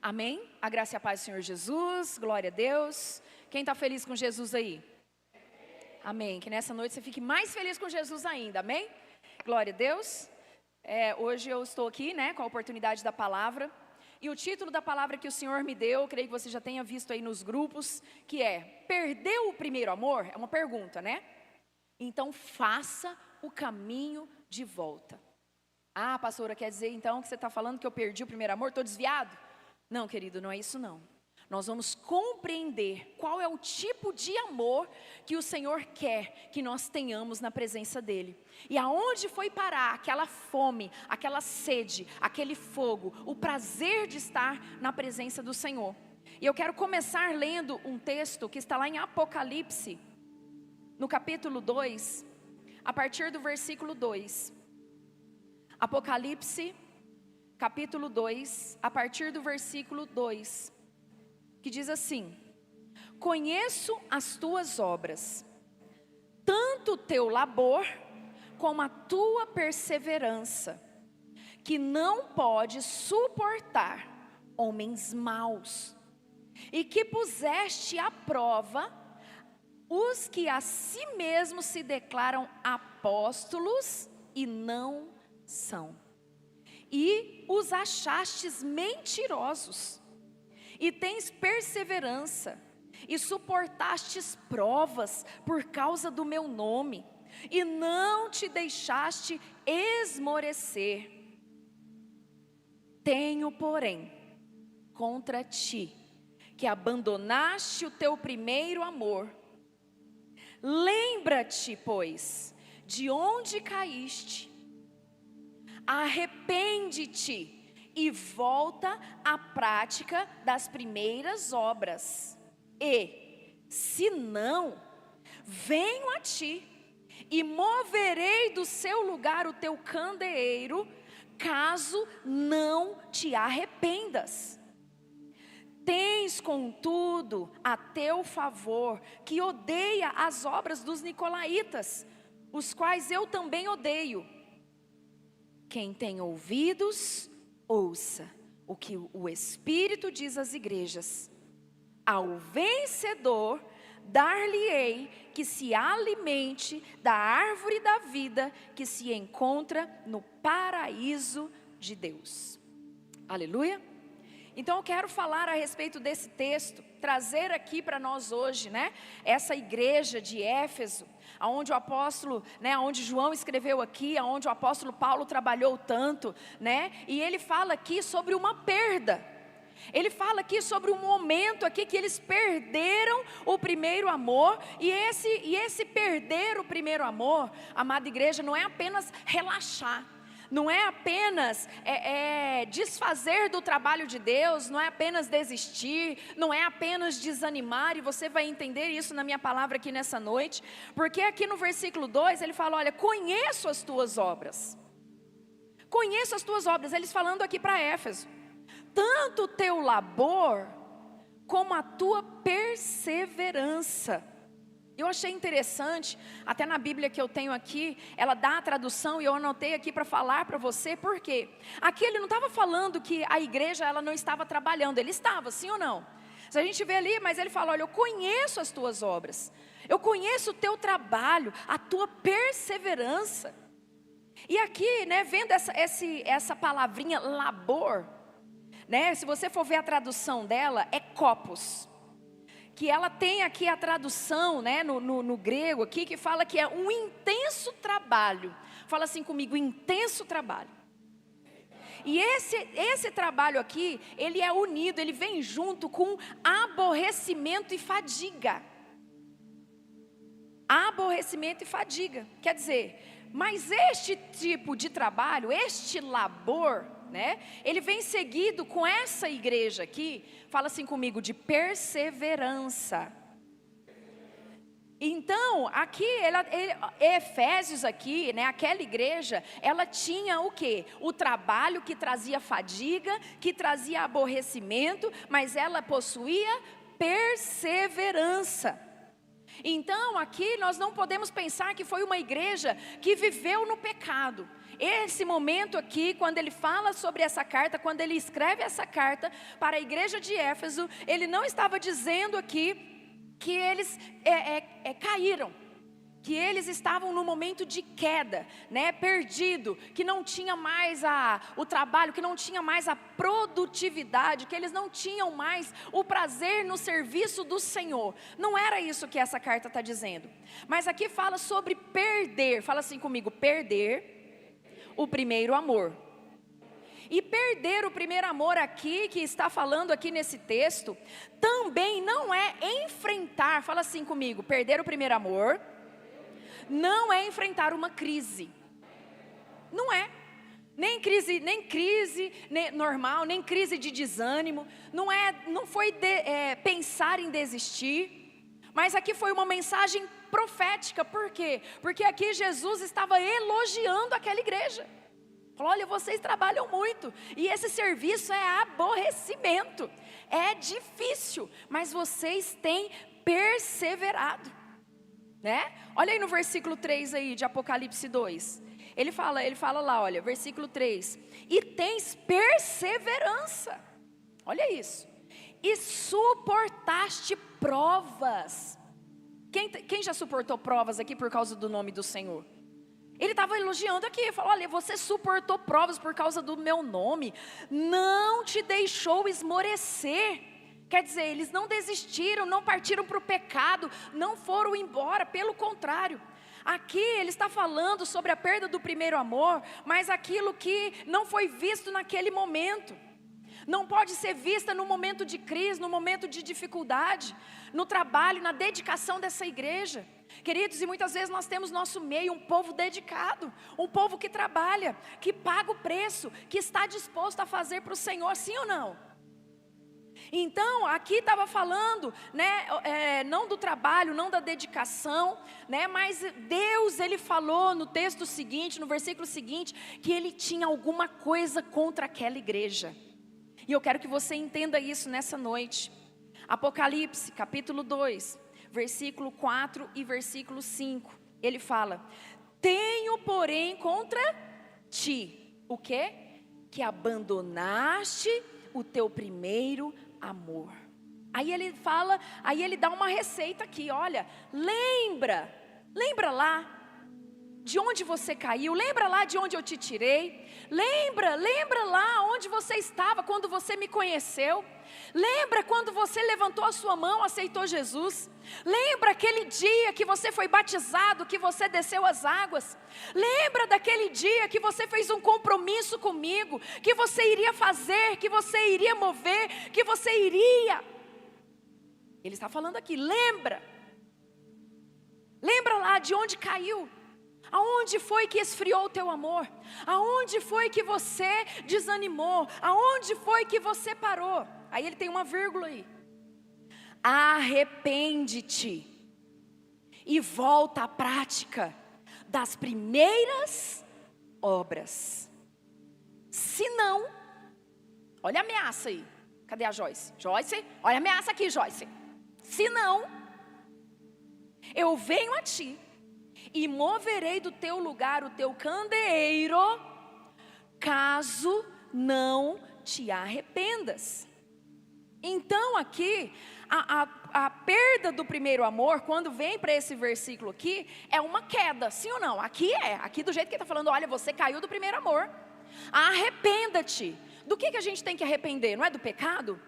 Amém? A graça e a paz do Senhor Jesus, glória a Deus. Quem está feliz com Jesus aí? Amém. Que nessa noite você fique mais feliz com Jesus ainda, amém? Glória a Deus. Hoje eu estou aqui, com a oportunidade da palavra. E o título da palavra que o Senhor me deu, creio que você já tenha visto aí nos grupos, que é: perdeu o primeiro amor? É uma pergunta, Então faça o caminho de volta. Ah, pastora, quer dizer então que você está falando que eu perdi o primeiro amor? Estou desviado? Não, querido, não é isso não. Nós vamos compreender qual é o tipo de amor que o Senhor quer que nós tenhamos na presença dEle. E aonde foi parar aquela fome, aquela sede, aquele fogo, o prazer de estar na presença do Senhor. E eu quero começar lendo um texto que está lá em Apocalipse, no capítulo 2, a partir do versículo 2. Apocalipse, capítulo 2, a partir do versículo 2. Que diz assim: conheço as tuas obras, tanto o teu labor, como a tua perseverança, que não podes suportar homens maus, e que puseste à prova os que a si mesmos se declaram apóstolos e não são, e os achastes mentirosos. E tens perseverança, e suportastes provas por causa do meu nome, e não te deixaste esmorecer. Tenho, porém, contra ti, que abandonaste o teu primeiro amor. Lembra-te, pois, de onde caíste, arrepende-te, e volta à prática das primeiras obras. E, se não, venho a ti, e moverei do seu lugar o teu candeeiro, caso não te arrependas. Tens, contudo, a teu favor, que odeia as obras dos nicolaítas, os quais eu também odeio. Quem tem ouvidos, ouça o que o Espírito diz às igrejas. Ao vencedor, dar-lhe-ei que se alimente da árvore da vida que se encontra no paraíso de Deus. Aleluia. Então eu quero falar a respeito desse texto, trazer aqui para nós hoje, essa igreja de Éfeso, aonde o apóstolo, aonde João escreveu aqui, aonde o apóstolo Paulo trabalhou tanto, e ele fala aqui sobre uma perda. Ele fala aqui sobre um momento aqui que eles perderam o primeiro amor, e esse perder o primeiro amor, amada igreja, não é apenas relaxar. Não é apenas desfazer do trabalho de Deus, não é apenas desistir, não é apenas desanimar, e você vai entender isso na minha palavra aqui nessa noite, porque aqui no versículo 2 ele fala: olha, conheço as tuas obras. Conheço as tuas obras, eles falando aqui para Éfeso. Tanto o teu labor, como a tua perseverança. Eu achei interessante, até na Bíblia que eu tenho aqui, ela dá a tradução e eu anotei aqui para falar para você, por quê? Aqui ele não estava falando que a igreja ela não estava trabalhando, ele estava, sim ou não? Se a gente vê ali, mas ele fala: olha, eu conheço as tuas obras, eu conheço o teu trabalho, a tua perseverança. E aqui, vendo essa palavrinha labor, se você for ver a tradução dela, é copos. Que ela tem aqui a tradução, no grego aqui, que fala que é um intenso trabalho. Fala assim comigo: intenso trabalho. E esse trabalho aqui, ele é unido, ele vem junto com aborrecimento e fadiga. Aborrecimento e fadiga. Quer dizer, mas este tipo de trabalho, este labor, ele vem seguido com essa igreja aqui, fala assim comigo, de perseverança. Então, aqui, Efésios aqui, aquela igreja, ela tinha o quê? O trabalho que trazia fadiga, que trazia aborrecimento, mas ela possuía perseverança. Então aqui nós não podemos pensar que foi uma igreja que viveu no pecado. esse momento aqui, quando ele fala sobre essa carta, quando ele escreve essa carta para a igreja de Éfeso, ele não estava dizendo aqui que eles caíram, que eles estavam no momento de queda, né, perdido, que não tinha mais o trabalho, que não tinha mais a produtividade, que eles não tinham mais o prazer no serviço do Senhor. Não era isso que essa carta está dizendo. Mas aqui fala sobre perder, fala assim comigo, perder o primeiro amor. E perder o primeiro amor aqui, que está falando aqui nesse texto, também não é enfrentar, fala assim comigo, perder o primeiro amor não é enfrentar uma crise. Não é. Nem crise normal, nem crise de desânimo. Não foi pensar em desistir. Mas aqui foi uma mensagem profética. Por quê? Porque aqui Jesus estava elogiando aquela igreja. Falou, olha, vocês trabalham muito. E esse serviço é aborrecimento. É difícil. Mas vocês têm perseverado. Né? Olha aí no versículo 3 aí de Apocalipse 2. Ele fala lá, olha, versículo 3. E tens perseverança. Olha isso. E suportaste provas. Quem já suportou provas aqui por causa do nome do Senhor? Ele estava elogiando aqui, ele falou, olha, você suportou provas por causa do meu nome. Não te deixou esmorecer. Quer dizer, eles não desistiram, não partiram para o pecado, não foram embora, pelo contrário. Aqui ele está falando sobre a perda do primeiro amor, mas aquilo que não foi visto naquele momento. Não pode ser vista no momento de crise, no momento de dificuldade, no trabalho, na dedicação dessa igreja. Queridos, e muitas vezes nós temos no nosso meio um povo dedicado, um povo que trabalha, que paga o preço, que está disposto a fazer para o Senhor, sim ou não? Então, aqui estava falando, né, não do trabalho, não da dedicação, né, mas Deus, Ele falou no texto seguinte, no versículo seguinte, que Ele tinha alguma coisa contra aquela igreja. E eu quero que você entenda isso nessa noite. Apocalipse, capítulo 2, versículo 4 e versículo 5, Ele fala, tenho porém contra ti, o quê? Que abandonaste o teu primeiro amor. Aí ele dá uma receita aqui, olha, lembra lá de onde você caiu, lembra lá de onde eu te tirei, lembra lá onde você estava quando você me conheceu, lembra quando você levantou a sua mão, aceitou Jesus, lembra aquele dia que você foi batizado, que você desceu as águas, lembra daquele dia que você fez um compromisso comigo, que você iria fazer, que você iria mover, que você iria. Ele está falando aqui, lembra lá de onde caiu. Aonde foi que esfriou o teu amor? Aonde foi que você desanimou? Aonde foi que você parou? Aí ele tem uma vírgula aí. Arrepende-te e volta à prática das primeiras obras. Se não, olha a ameaça aí. Cadê a Joyce? Joyce, olha a ameaça aqui, Joyce. Se não, eu venho a ti e moverei do teu lugar o teu candeeiro, caso não te arrependas. Então aqui, a perda do primeiro amor, quando vem para esse versículo aqui, é uma queda, sim ou não? Aqui do jeito que ele está falando, olha, você caiu do primeiro amor, arrependa-te. Do que a gente tem que arrepender? Não é do pecado?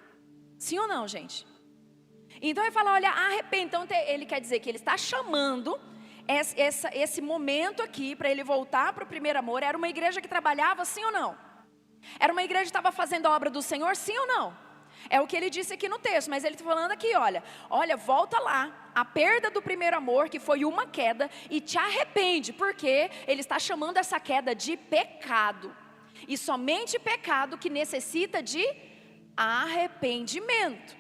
Sim ou não, gente? Então ele fala, olha, arrependa. Então ele quer dizer que ele está chamando esse momento aqui, para ele voltar para o primeiro amor. Era uma igreja que trabalhava, sim ou não? Era uma igreja que estava fazendo a obra do Senhor, sim ou não? É o que ele disse aqui no texto, mas ele está falando aqui, olha, volta lá, a perda do primeiro amor, que foi uma queda, e te arrepende, porque ele está chamando essa queda de pecado, e somente pecado que necessita de arrependimento.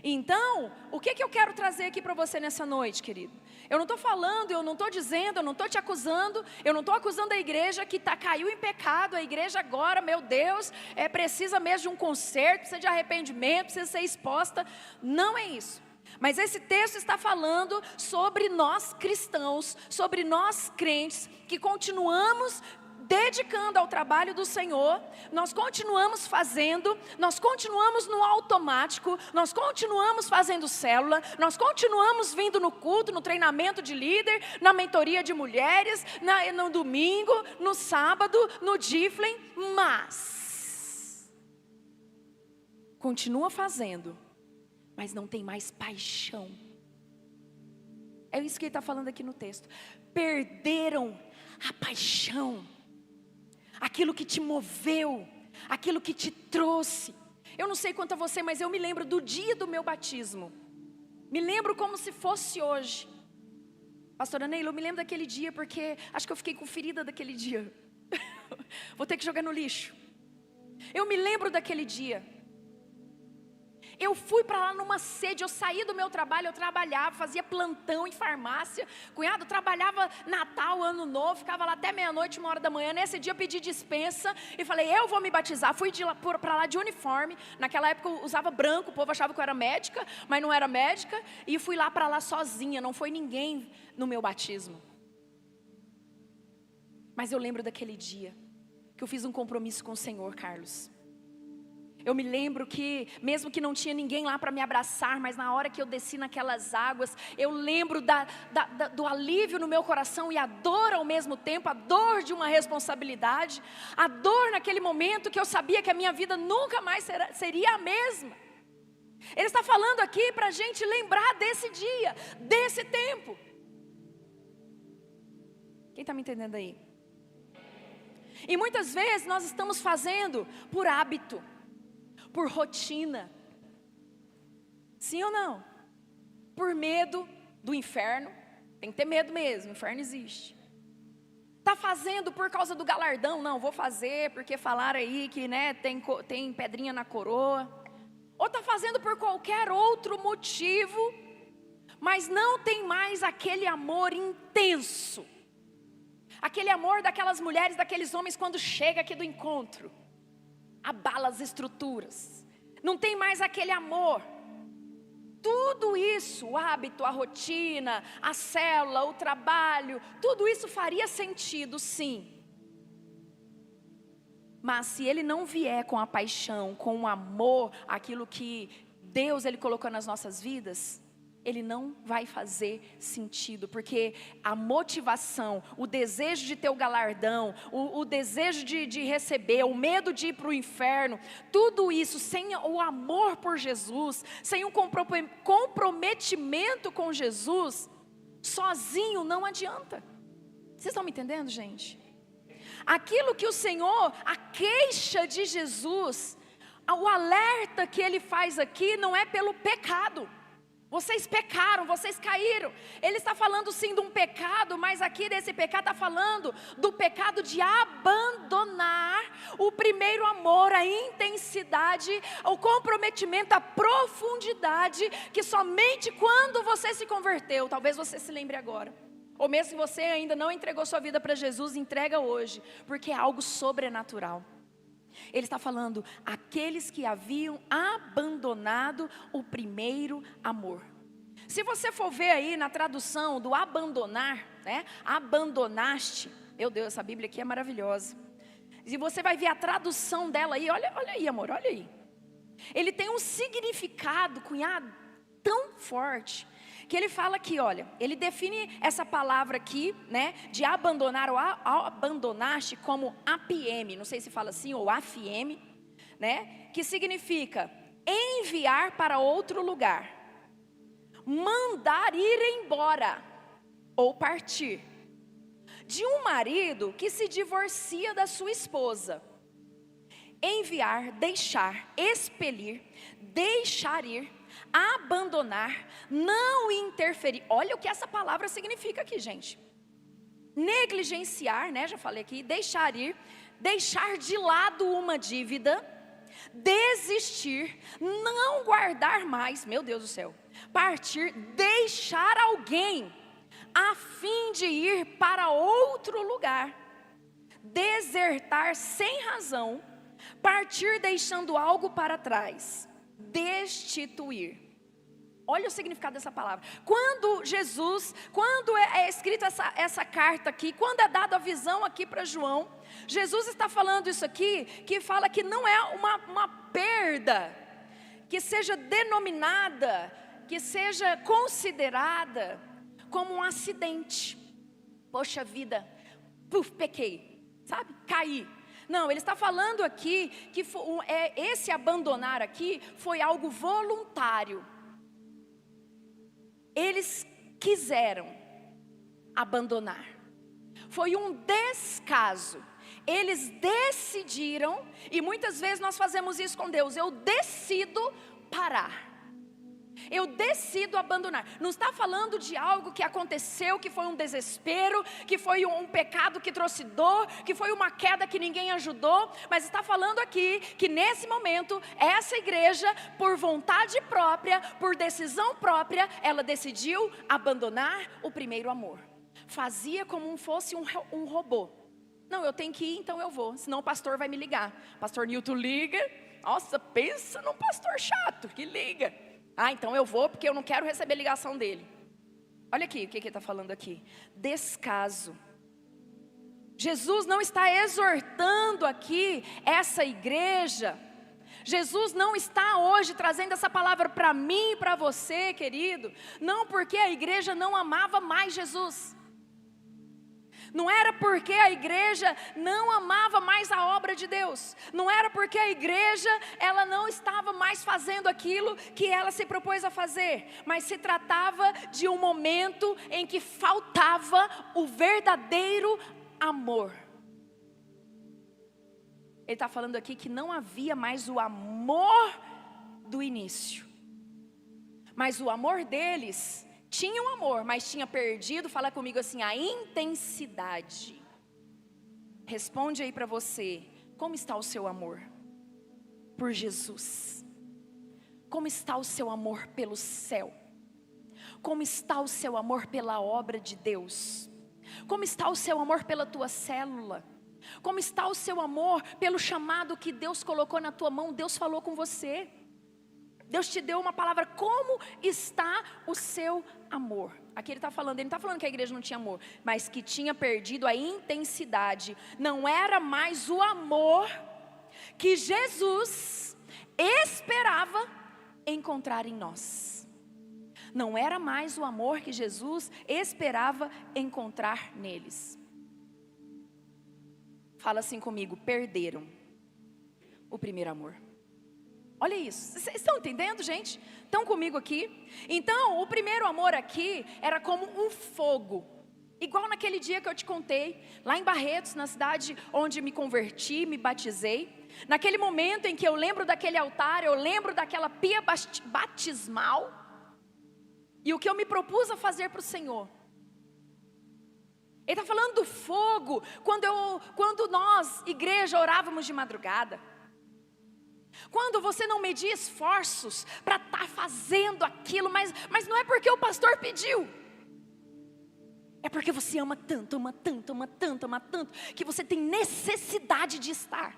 Então, o que eu quero trazer aqui para você nessa noite, querido? Eu não estou falando, eu não estou dizendo, eu não estou te acusando, eu não estou acusando a igreja que caiu em pecado, a igreja agora, meu Deus, precisa mesmo de um conserto, precisa de arrependimento, precisa ser exposta. Não é isso. Mas esse texto está falando sobre nós cristãos, sobre nós crentes, que continuamos dedicando ao trabalho do Senhor, nós continuamos fazendo, nós continuamos no automático, nós continuamos fazendo célula, nós continuamos vindo no culto, no treinamento de líder, na mentoria de mulheres, no domingo, no sábado, no Difflin, mas continua fazendo, mas não tem mais paixão. É isso que ele está falando aqui no texto. Perderam a paixão, aquilo que te moveu, aquilo que te trouxe. Eu não sei quanto a você, mas eu me lembro do dia do meu batismo. Me lembro como se fosse hoje. Pastora Neila, eu me lembro daquele dia porque acho que eu fiquei com ferida daquele dia. Vou ter que jogar no lixo. Eu me lembro daquele dia. Eu fui para lá numa sede, eu saí do meu trabalho, eu trabalhava, fazia plantão em farmácia. Cunhado, trabalhava Natal, Ano Novo, ficava lá até meia-noite, 1h da manhã. Nesse dia eu pedi dispensa e falei, eu vou me batizar. Fui para lá de uniforme, naquela época eu usava branco, o povo achava que eu era médica, mas não era médica. E fui lá para lá sozinha, não foi ninguém no meu batismo. Mas eu lembro daquele dia, que eu fiz um compromisso com o Senhor, Carlos. Eu me lembro que, mesmo que não tinha ninguém lá para me abraçar, mas na hora que eu desci naquelas águas, eu lembro do alívio no meu coração e a dor ao mesmo tempo, a dor de uma responsabilidade, a dor naquele momento que eu sabia que a minha vida nunca mais seria a mesma. Ele está falando aqui para a gente lembrar desse dia, desse tempo. Quem está me entendendo aí? E muitas vezes nós estamos fazendo por hábito, por rotina, sim ou não? Por medo do inferno, tem que ter medo mesmo, o inferno existe. Está fazendo por causa do galardão? Não, vou fazer porque falaram aí que tem pedrinha na coroa. Ou está fazendo por qualquer outro motivo, mas não tem mais aquele amor intenso, aquele amor daquelas mulheres, daqueles homens quando chega aqui do encontro, abala as estruturas, não tem mais aquele amor. Tudo isso, o hábito, a rotina, a célula, o trabalho, tudo isso faria sentido, sim. Mas se ele não vier com a paixão, com o amor, aquilo que Deus ele colocou nas nossas vidas, ele não vai fazer sentido, porque a motivação, o desejo de ter o galardão, o desejo de receber, o medo de ir para o inferno, tudo isso sem o amor por Jesus, sem um comprometimento com Jesus, sozinho não adianta. Vocês estão me entendendo, gente? Aquilo que o Senhor, a queixa de Jesus, o alerta que Ele faz aqui não é pelo pecado. Vocês pecaram, vocês caíram. Ele está falando sim de um pecado, mas aqui desse pecado está falando do pecado de abandonar o primeiro amor, a intensidade, o comprometimento, a profundidade, que somente quando você se converteu, talvez você se lembre agora, ou mesmo se você ainda não entregou sua vida para Jesus, entrega hoje, porque é algo sobrenatural. Ele está falando, aqueles que haviam abandonado o primeiro amor. Se você for ver aí na tradução do abandonar, né? Abandonaste, meu Deus, essa Bíblia aqui é maravilhosa. E você vai ver a tradução dela aí, olha aí, amor, olha aí. Ele tem um significado, cunhado, tão forte, que ele fala aqui, olha, ele define essa palavra aqui, né, de abandonar ou abandonaste como APM, não sei se fala assim, ou AFM, né, que significa enviar para outro lugar, mandar ir embora, ou partir, de um marido que se divorcia da sua esposa, enviar, deixar, expelir, deixar ir, abandonar, não interferir. Olha o que essa palavra significa aqui, gente. Negligenciar, né, já falei aqui, deixar ir, deixar de lado uma dívida, desistir, não guardar mais, meu Deus do céu, partir, deixar alguém a fim de ir para outro lugar, desertar sem razão, partir deixando algo para trás, destituir. Olha o significado dessa palavra. Quando é escrita essa carta aqui, quando é dada a visão aqui para João, Jesus está falando isso aqui, que fala que não é uma perda, que seja denominada, que seja considerada como um acidente. Poxa vida, pequei, sabe, caí. Não, ele está falando aqui que esse abandonar aqui foi algo voluntário. Eles quiseram abandonar. Foi um descaso. Eles decidiram, e muitas vezes nós fazemos isso com Deus. Eu decido parar. Eu decido abandonar. Não está falando de algo que aconteceu, que foi um desespero, que foi um pecado que trouxe dor, que foi uma queda que ninguém ajudou. Mas está falando aqui que nesse momento, essa igreja, por vontade própria, por decisão própria, ela decidiu abandonar o primeiro amor. Fazia como fosse um robô. Não, eu tenho que ir, então eu vou, senão o pastor vai me ligar. Pastor Newton liga. Nossa, pensa num pastor chato que liga. Ah, então eu vou porque eu não quero receber ligação dele. Olha aqui o que ele está falando aqui. Descaso. Jesus não está exortando aqui essa igreja. Jesus não está hoje trazendo essa palavra para mim e para você, querido. Não porque a igreja não amava mais Jesus. Não era porque a igreja não amava mais a obra de Deus. Não era porque a igreja ela não estava mais fazendo aquilo que ela se propôs a fazer. Mas se tratava de um momento em que faltava o verdadeiro amor. Ele está falando aqui que não havia mais o amor do início. Mas o amor deles tinha um amor, mas tinha perdido, fala comigo assim, a intensidade. Responde aí para você, como está o seu amor por Jesus? Como está o seu amor pelo céu? Como está o seu amor pela obra de Deus? Como está o seu amor pela tua célula? Como está o seu amor pelo chamado que Deus colocou na tua mão? Deus falou com você. Deus te deu uma palavra. Como está o seu amor? Aqui ele está falando, ele não está falando que a igreja não tinha amor, mas que tinha perdido a intensidade. Não era mais o amor que Jesus esperava encontrar em nós. Não era mais o amor que Jesus esperava encontrar neles. Fala assim comigo, perderam o primeiro amor. Olha isso, vocês estão entendendo, gente? Estão comigo aqui? Então, o primeiro amor aqui era como um fogo. Igual naquele dia que eu te contei, lá em Barretos, na cidade onde me converti, me batizei. Naquele momento em que eu lembro daquele altar, eu lembro daquela pia batismal. E o que eu me propus a fazer para o Senhor. Ele está falando do fogo, quando nós, igreja, orávamos de madrugada. Quando você não media esforços para estar fazendo aquilo, mas não é porque o pastor pediu. É porque você ama tanto, ama tanto, ama tanto, ama tanto, que você tem necessidade de estar.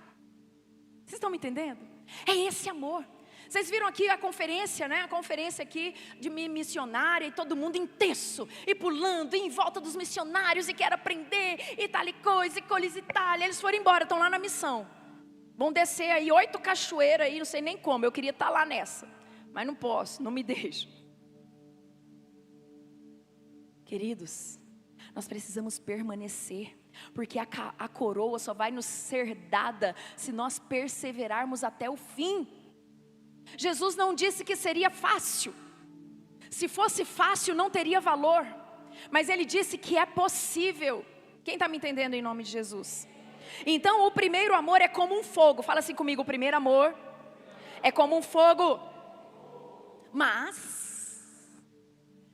Vocês estão me entendendo? É esse amor. Vocês viram aqui a conferência, né? A conferência aqui de missionária e todo mundo intenso, e pulando, e em volta dos missionários, e quer aprender, e tal e coisa, e tal. Eles foram embora, estão lá na missão. Vão descer aí 8 cachoeiras aí, não sei nem como, eu queria estar lá nessa. Mas não posso, não me deixo. Queridos, nós precisamos permanecer. Porque a coroa só vai nos ser dada se nós perseverarmos até o fim. Jesus não disse que seria fácil. Se fosse fácil não teria valor. Mas Ele disse que é possível. Quem está me entendendo em nome de Jesus? Então o primeiro amor é como um fogo. Fala assim comigo, o primeiro amor é como um fogo. Mas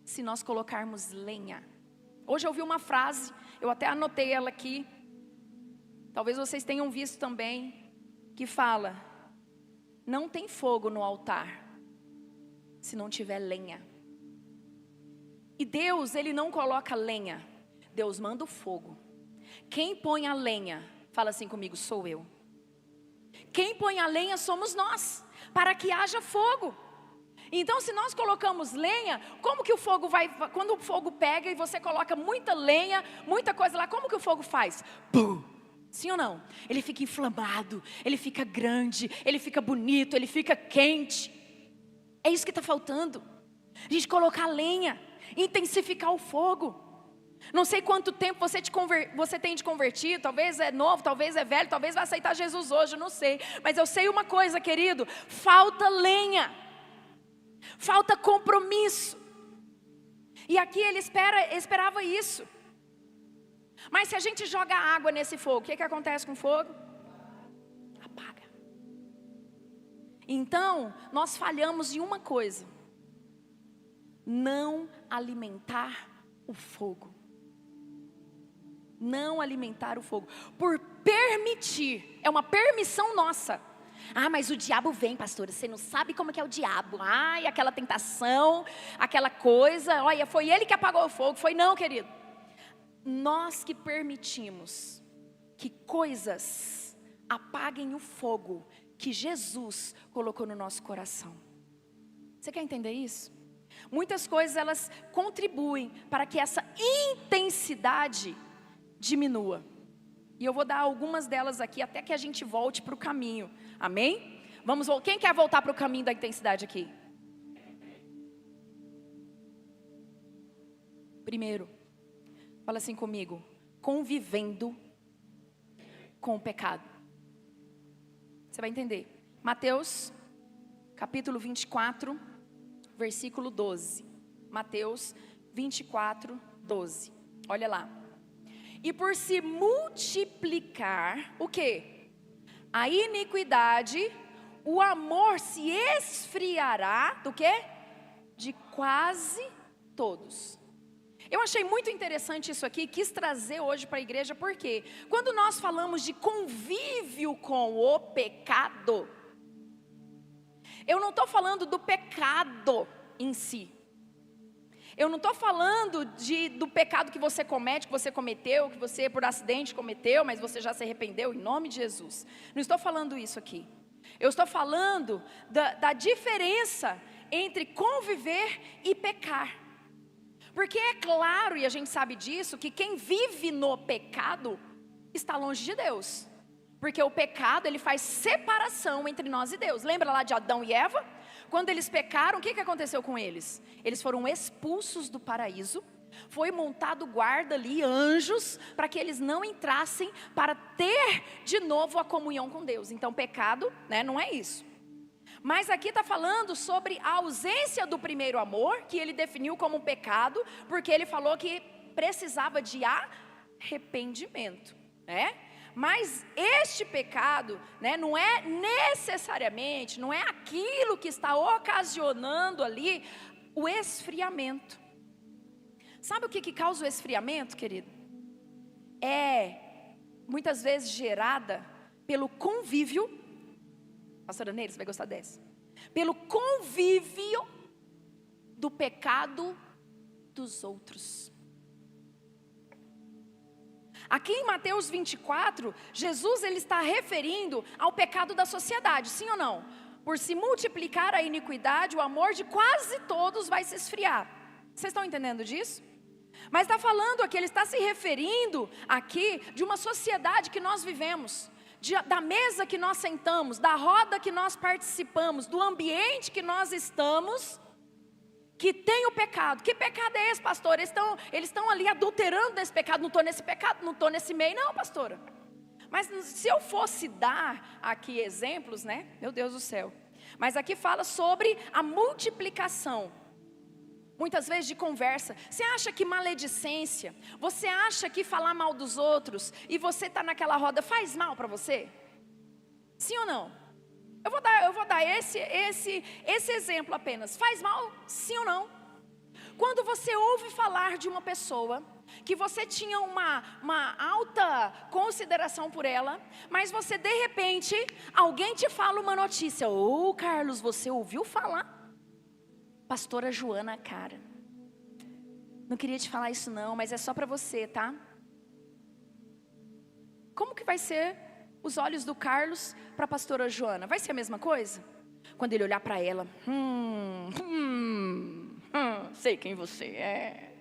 se nós colocarmos lenha. Hoje eu ouvi uma frase, eu até anotei ela aqui. Talvez vocês tenham visto também, que fala: não tem fogo no altar se não tiver lenha. E Deus, Ele não coloca lenha, Deus manda o fogo. Quem põe a lenha, fala assim comigo, sou eu. Quem põe a lenha somos nós, para que haja fogo. Então, se nós colocamos lenha, como que o fogo vai, quando o fogo pega e você coloca muita lenha, muita coisa lá, como que o fogo faz? Pum! Sim ou não? Ele fica inflamado, ele fica grande, ele fica bonito, ele fica quente. É isso que está faltando. A gente colocar lenha, intensificar o fogo. Não sei quanto tempo você tem de convertido, talvez é novo, talvez é velho, talvez vai aceitar Jesus hoje, eu não sei. Mas eu sei uma coisa, querido, falta lenha, falta compromisso. E aqui ele esperava isso. Mas se a gente joga água nesse fogo, o que acontece com o fogo? Apaga. Então, nós falhamos em uma coisa: não alimentar o fogo. Não alimentar o fogo. Por permitir, é uma permissão nossa. Ah, mas o diabo vem, pastora, você não sabe como que é o diabo. Ai, aquela tentação, aquela coisa, olha, foi ele que apagou o fogo. Foi não, querido. Nós que permitimos que coisas apaguem o fogo que Jesus colocou no nosso coração. Você quer entender isso? Muitas coisas elas contribuem para que essa intensidade diminua. E eu vou dar algumas delas aqui até que a gente volte para o caminho. Amém? Quem quer voltar para o caminho da intensidade aqui? Primeiro, fala assim comigo: convivendo com o pecado. Você vai entender. Mateus, capítulo 24, versículo 12. Mateus 24, 12. Olha lá. E por se multiplicar, o quê? A iniquidade, o amor se esfriará, do quê? De quase todos. Eu achei muito interessante isso aqui, quis trazer hoje para a igreja, porque quando nós falamos de convívio com o pecado, eu não estou falando do pecado em si. Eu não estou falando do pecado que você comete, que você cometeu, que você por acidente cometeu, mas você já se arrependeu em nome de Jesus. Não estou falando isso aqui. Eu estou falando da diferença entre conviver e pecar. Porque é claro, e a gente sabe disso, que quem vive no pecado está longe de Deus. Porque o pecado, ele faz separação entre nós e Deus. Lembra lá de Adão e Eva? Quando eles pecaram, o que aconteceu com eles? Eles foram expulsos do paraíso. Foi montado guarda ali, anjos, para que eles não entrassem, para ter de novo a comunhão com Deus. Então pecado, né, não é isso. Mas aqui está falando sobre a ausência do primeiro amor, que ele definiu como um pecado, porque ele falou que precisava de arrependimento, né? Mas este pecado, né, não é necessariamente, não é aquilo que está ocasionando ali o esfriamento. Sabe o que causa o esfriamento, querido? É muitas vezes gerada pelo convívio. Pastora Nery, você vai gostar dessa. Pelo convívio do pecado dos outros. Aqui em Mateus 24, Jesus ele está referindo ao pecado da sociedade, sim ou não? Por se multiplicar a iniquidade, o amor de quase todos vai se esfriar. Vocês estão entendendo disso? Mas está falando aqui, ele está se referindo aqui de uma sociedade que nós vivemos. Da mesa que nós sentamos, da roda que nós participamos, do ambiente que nós estamos, que tem o pecado. Que pecado é esse, pastor? Eles estão ali adulterando nesse pecado. Não estou nesse pecado, não estou nesse meio, não, pastora. Mas se eu fosse dar aqui exemplos, né? Meu Deus do céu. Mas aqui fala sobre a multiplicação. Muitas vezes de conversa. Você acha que maledicência, você acha que falar mal dos outros e você está naquela roda faz mal para você? Sim ou não? Eu vou dar esse exemplo apenas. Faz mal, sim ou não? Quando você ouve falar de uma pessoa que você tinha uma alta consideração por ela, mas você de repente, alguém te fala uma notícia. Ô Carlos, você ouviu falar? Pastora Joana, cara, não queria te falar isso não, mas é só para você, tá? Como que vai ser os olhos do Carlos para a pastora Joana? Vai ser a mesma coisa? quando ele olhar para ela, sei quem você é.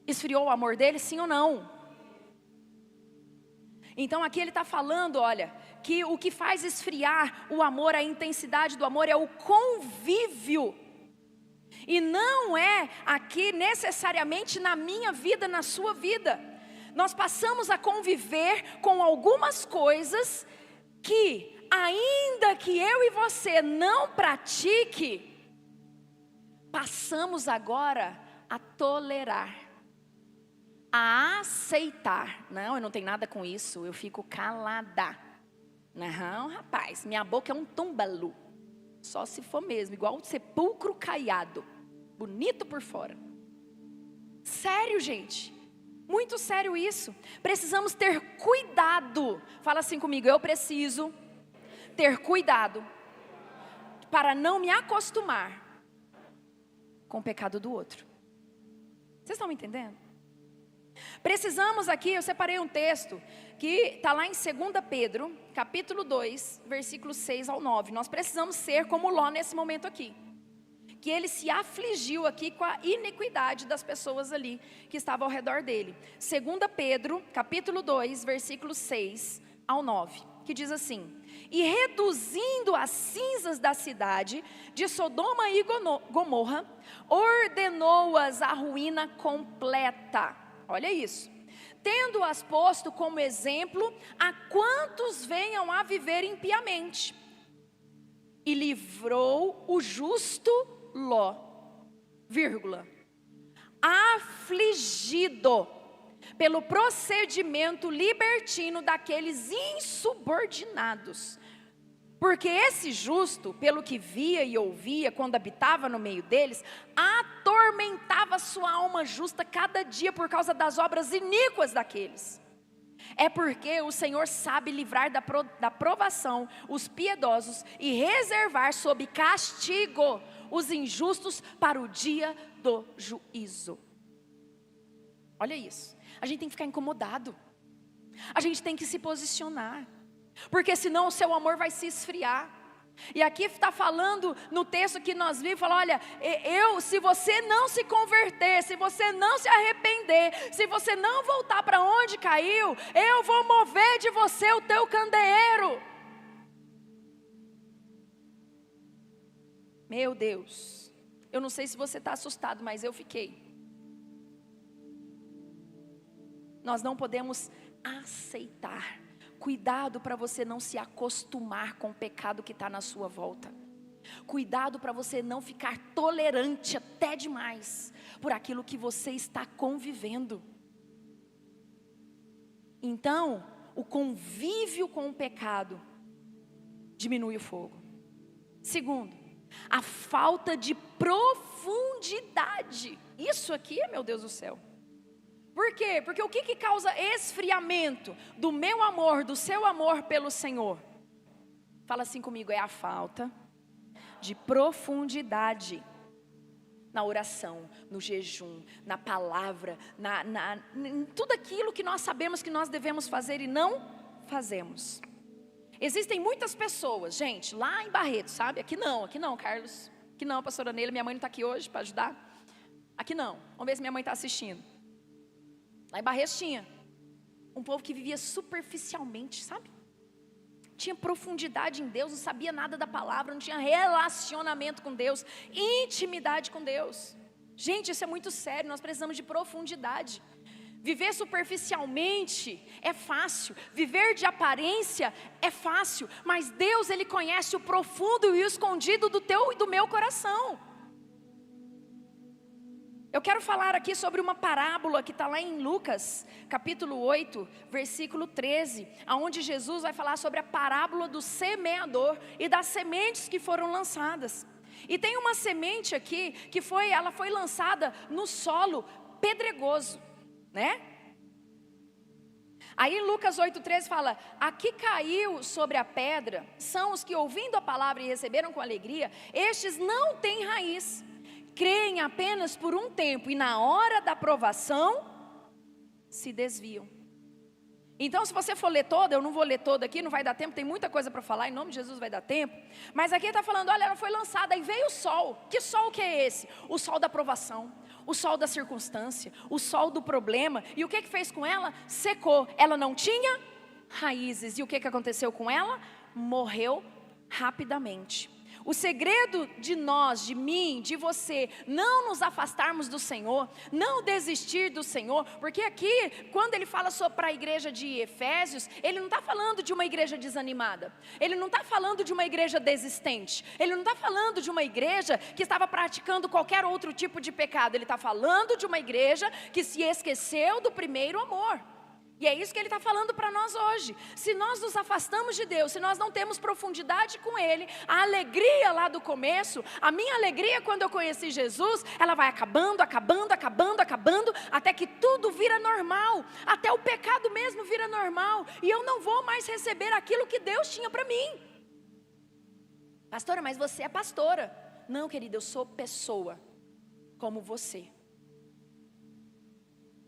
Esfriou o amor dele, sim ou não? Então aqui ele está falando, olha, que o que faz esfriar o amor, a intensidade do amor é o convívio. E não é aqui necessariamente na minha vida, na sua vida. Nós passamos a conviver com algumas coisas que, ainda que eu e você não pratique, passamos agora a tolerar, a aceitar. Não, eu não tenho nada com isso, eu fico calada. Não, rapaz, minha boca é um tombalu. Só se for mesmo, igual um sepulcro caiado, bonito por fora. Sério, gente, muito sério isso. Precisamos ter cuidado. Fala assim comigo, eu preciso ter cuidado para não me acostumar com o pecado do outro. Vocês estão me entendendo? Precisamos aqui, eu separei um texto que está lá em 2 Pedro, capítulo 2, versículos 6 ao 9. Nós precisamos ser como Ló nesse momento aqui, que ele se afligiu aqui com a iniquidade das pessoas ali que estavam ao redor dele. 2 Pedro, capítulo 2, versículos 6 ao 9, que diz assim: e reduzindo as cinzas da cidade de Sodoma e Gomorra, ordenou-as à ruína completa. Olha isso. Tendo-as posto como exemplo a quantos venham a viver impiamente. E livrou o justo Ló, vírgula, afligido pelo procedimento libertino daqueles insubordinados. Porque esse justo, pelo que via e ouvia quando habitava no meio deles, atormentava sua alma justa cada dia por causa das obras iníquas daqueles. É porque o Senhor sabe livrar da provação os piedosos e reservar sob castigo os injustos para o dia do juízo. Olha isso. A gente tem que ficar incomodado. A gente tem que se posicionar. Porque senão o seu amor vai se esfriar. E aqui está falando no texto que nós vimos, fala, olha, se você não se converter, se você não se arrepender, se você não voltar para onde caiu, eu vou mover de você o teu candeeiro. Meu Deus, eu não sei se você está assustado, mas eu fiquei. Nós não podemos aceitar. Cuidado para você não se acostumar com o pecado que está na sua volta. Cuidado para você não ficar tolerante até demais por aquilo que você está convivendo. Então, o convívio com o pecado diminui o fogo. Segundo, a falta de profundidade. Isso aqui é, meu Deus do céu. Por quê? Porque o que causa esfriamento do meu amor, do seu amor pelo Senhor? Fala assim comigo, é a falta de profundidade na oração, no jejum, na palavra, em tudo aquilo que nós sabemos que nós devemos fazer e não fazemos. Existem muitas pessoas, gente, lá em Barreto, sabe? Aqui não, Carlos. Aqui não, pastora Neila, minha mãe não está aqui hoje para ajudar. Aqui não, vamos ver se minha mãe está assistindo. Lá em Barretos tinha um povo que vivia superficialmente, sabe? Tinha profundidade em Deus, não sabia nada da palavra, não tinha relacionamento com Deus, intimidade com Deus. Gente, isso é muito sério, nós precisamos de profundidade. Viver superficialmente é fácil, viver de aparência é fácil, mas Deus, Ele conhece o profundo e o escondido do teu e do meu coração. Eu quero falar aqui sobre uma parábola que está lá em Lucas, capítulo 8, versículo 13, onde Jesus vai falar sobre a parábola do semeador e das sementes que foram lançadas. E tem uma semente aqui que ela foi lançada no solo pedregoso, né? Aí em Lucas 8,13 fala, aqui caiu sobre a pedra, são os que ouvindo a palavra e receberam com alegria, estes não têm raiz. Creem apenas por um tempo e na hora da provação se desviam. Então, se você for ler toda, eu não vou ler toda aqui, não vai dar tempo, tem muita coisa para falar, em nome de Jesus vai dar tempo. Mas aqui está falando, olha, ela foi lançada, aí veio o sol. Que sol que é esse? O sol da provação, o sol da circunstância, o sol do problema. E o que fez com ela? Secou. Ela não tinha raízes. E o que aconteceu com ela? Morreu rapidamente. O segredo de nós, de mim, de você, não nos afastarmos do Senhor, não desistir do Senhor, porque aqui, quando ele fala para a igreja de Efésios, ele não está falando de uma igreja desanimada, ele não está falando de uma igreja desistente, ele não está falando de uma igreja que estava praticando qualquer outro tipo de pecado, ele está falando de uma igreja que se esqueceu do primeiro amor. E é isso que ele está falando para nós hoje. Se nós nos afastamos de Deus, se nós não temos profundidade com Ele, a alegria lá do começo, a minha alegria quando eu conheci Jesus, ela vai acabando, até que tudo vira normal, até o pecado mesmo vira normal, e eu não vou mais receber aquilo que Deus tinha para mim. Pastora, mas você é pastora. Não, querida, eu sou pessoa, como você.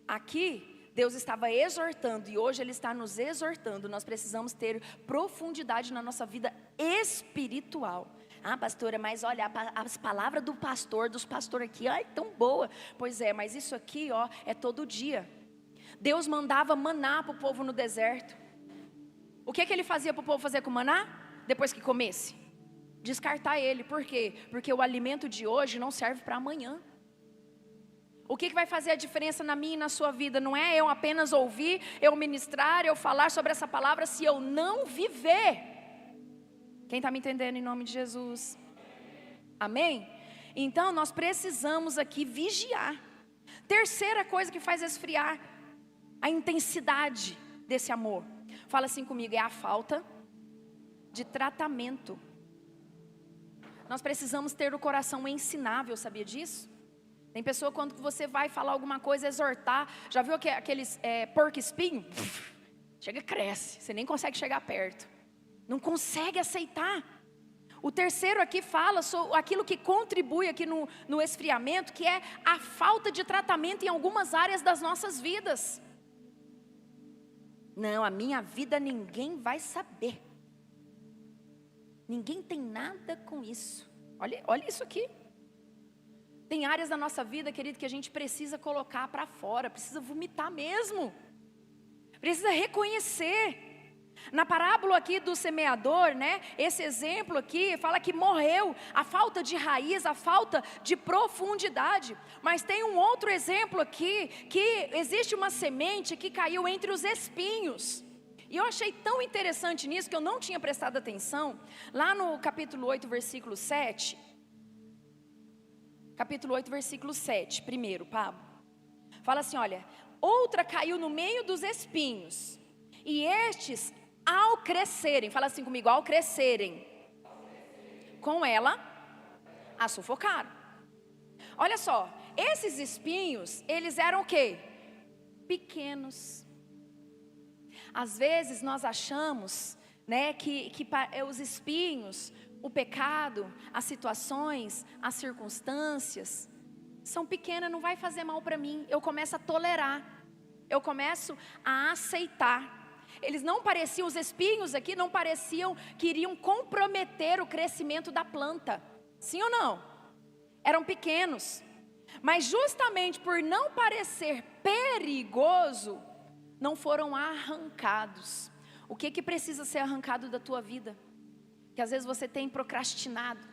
Aqui, Deus estava exortando e hoje Ele está nos exortando. Nós precisamos ter profundidade na nossa vida espiritual. Ah, pastora, mas olha, as palavras do pastor, dos pastores aqui, ai, tão boa. Pois é, mas isso aqui, ó, é todo dia. Deus mandava maná para o povo no deserto. O que Ele fazia para o povo fazer com maná? Depois que comesse? Descartar ele. Por quê? Porque o alimento de hoje não serve para amanhã. O que vai fazer a diferença na minha e na sua vida? Não é eu apenas ouvir, eu ministrar, eu falar sobre essa palavra, se eu não viver. Quem está me entendendo em nome de Jesus? Amém? Então nós precisamos aqui vigiar. Terceira coisa que faz esfriar a intensidade desse amor. Fala assim comigo, é a falta de tratamento. Nós precisamos ter o coração ensinável, sabia disso? Tem pessoa quando você vai falar alguma coisa, exortar, já viu aqueles porco espinho? Chega e cresce, você nem consegue chegar perto, não consegue aceitar. O terceiro aqui fala sobre aquilo que contribui aqui no esfriamento, que é a falta de tratamento em algumas áreas das nossas vidas. Não, a minha vida ninguém vai saber, ninguém tem nada com isso. Olha isso aqui. Tem áreas da nossa vida, querido, que a gente precisa colocar para fora, precisa vomitar mesmo, precisa reconhecer. Na parábola aqui do semeador, né, esse exemplo aqui fala que morreu, a falta de raiz, a falta de profundidade. Mas tem um outro exemplo aqui, que existe uma semente que caiu entre os espinhos. E eu achei tão interessante nisso, que eu não tinha prestado atenção, lá no capítulo 8, versículo 7... Capítulo 8, versículo 7, primeiro, Pablo. Fala assim, olha, outra caiu no meio dos espinhos, e estes, ao crescerem, fala assim comigo, ao crescerem, com ela, a sufocaram. Olha só, esses espinhos, eles eram o quê? Pequenos. Às vezes nós achamos, né, que os espinhos, o pecado, as situações, as circunstâncias são pequenas, não vai fazer mal para mim. Eu começo a tolerar, eu começo a aceitar. Eles não pareciam, os espinhos aqui não pareciam que iriam comprometer o crescimento da planta. Sim ou não? Eram pequenos, mas justamente por não parecer perigoso, não foram arrancados. O que precisa ser arrancado da tua vida? Que às vezes você tem procrastinado,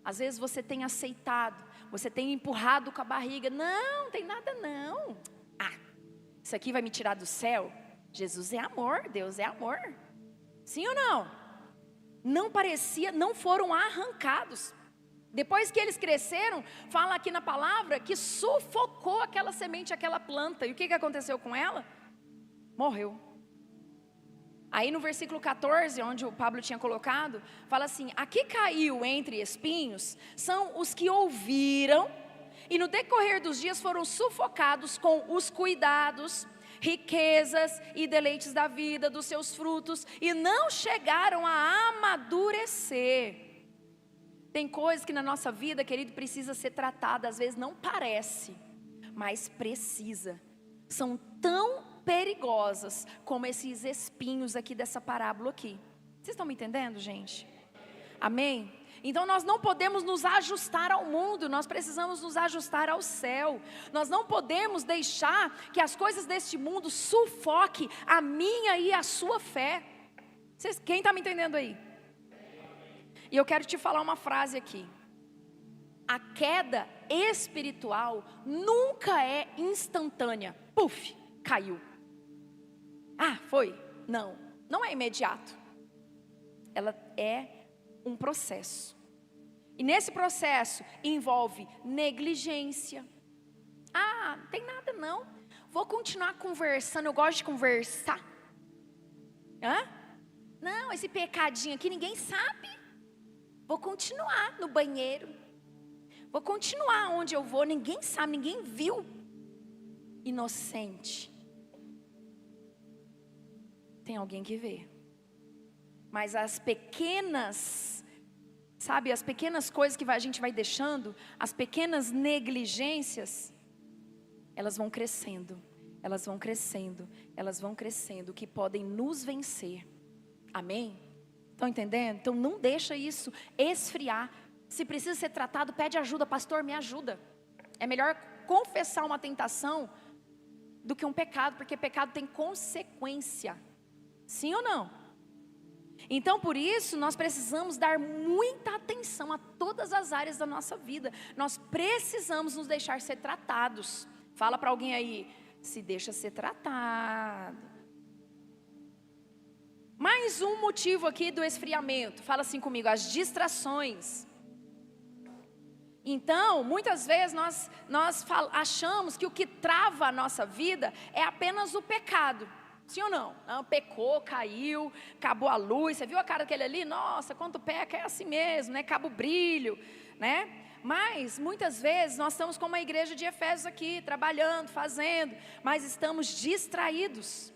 às vezes você tem aceitado, você tem empurrado com a barriga. Não tem nada não. Ah, isso aqui vai me tirar do céu? Jesus é amor, Deus é amor. Sim ou não? Não parecia, não foram arrancados. Depois que eles cresceram, fala aqui na palavra que sufocou aquela semente, aquela planta. E o que aconteceu com ela? Morreu. Aí no versículo 14, onde o Pablo tinha colocado, fala assim, aqui caiu entre espinhos, são os que ouviram, e no decorrer dos dias foram sufocados com os cuidados, riquezas e deleites da vida, dos seus frutos, e não chegaram a amadurecer. Tem coisas que na nossa vida, querido, precisa ser tratada, às vezes não parece, mas precisa. São tão perigosas como esses espinhos aqui dessa parábola aqui. Vocês estão me entendendo, gente? Amém? Então nós não podemos nos ajustar ao mundo, nós precisamos nos ajustar ao céu. Nós não podemos deixar que as coisas deste mundo sufoquem a minha e a sua fé. Quem está me entendendo aí? E eu quero te falar uma frase aqui. A queda espiritual nunca é instantânea. Puf, caiu. Ah, foi? Não, não é imediato. Ela é um processo. E nesse processo envolve negligência. Ah, não tem nada não. Vou continuar conversando, eu gosto de conversar. Não, esse pecadinho aqui ninguém sabe. Vou continuar no banheiro. Vou continuar onde eu vou, ninguém sabe, ninguém viu. Inocente. Tem alguém que vê. Mas as pequenas, sabe, as pequenas coisas que a gente vai deixando, as pequenas negligências, elas vão crescendo, elas vão crescendo, elas vão crescendo, que podem nos vencer. Amém? Estão entendendo? Então não deixa isso esfriar. Se precisa ser tratado, pede ajuda, pastor, me ajuda. É melhor confessar uma tentação do que um pecado, porque pecado tem consequência. Sim ou não? Então por isso nós precisamos dar muita atenção a todas as áreas da nossa vida. Nós precisamos nos deixar ser tratados. Fala para alguém aí, se deixa ser tratado. Mais um motivo aqui do esfriamento. Fala assim comigo, as distrações. Então, muitas vezes nós achamos que o que trava a nossa vida é apenas o pecado. Sim ou não? Não, pecou, caiu, acabou a luz. Você viu a cara daquele ali? Nossa, quando peca é assim mesmo, né? Acaba o brilho, né? Mas, muitas vezes, nós estamos como a igreja de Efésios aqui, trabalhando, fazendo, mas estamos distraídos,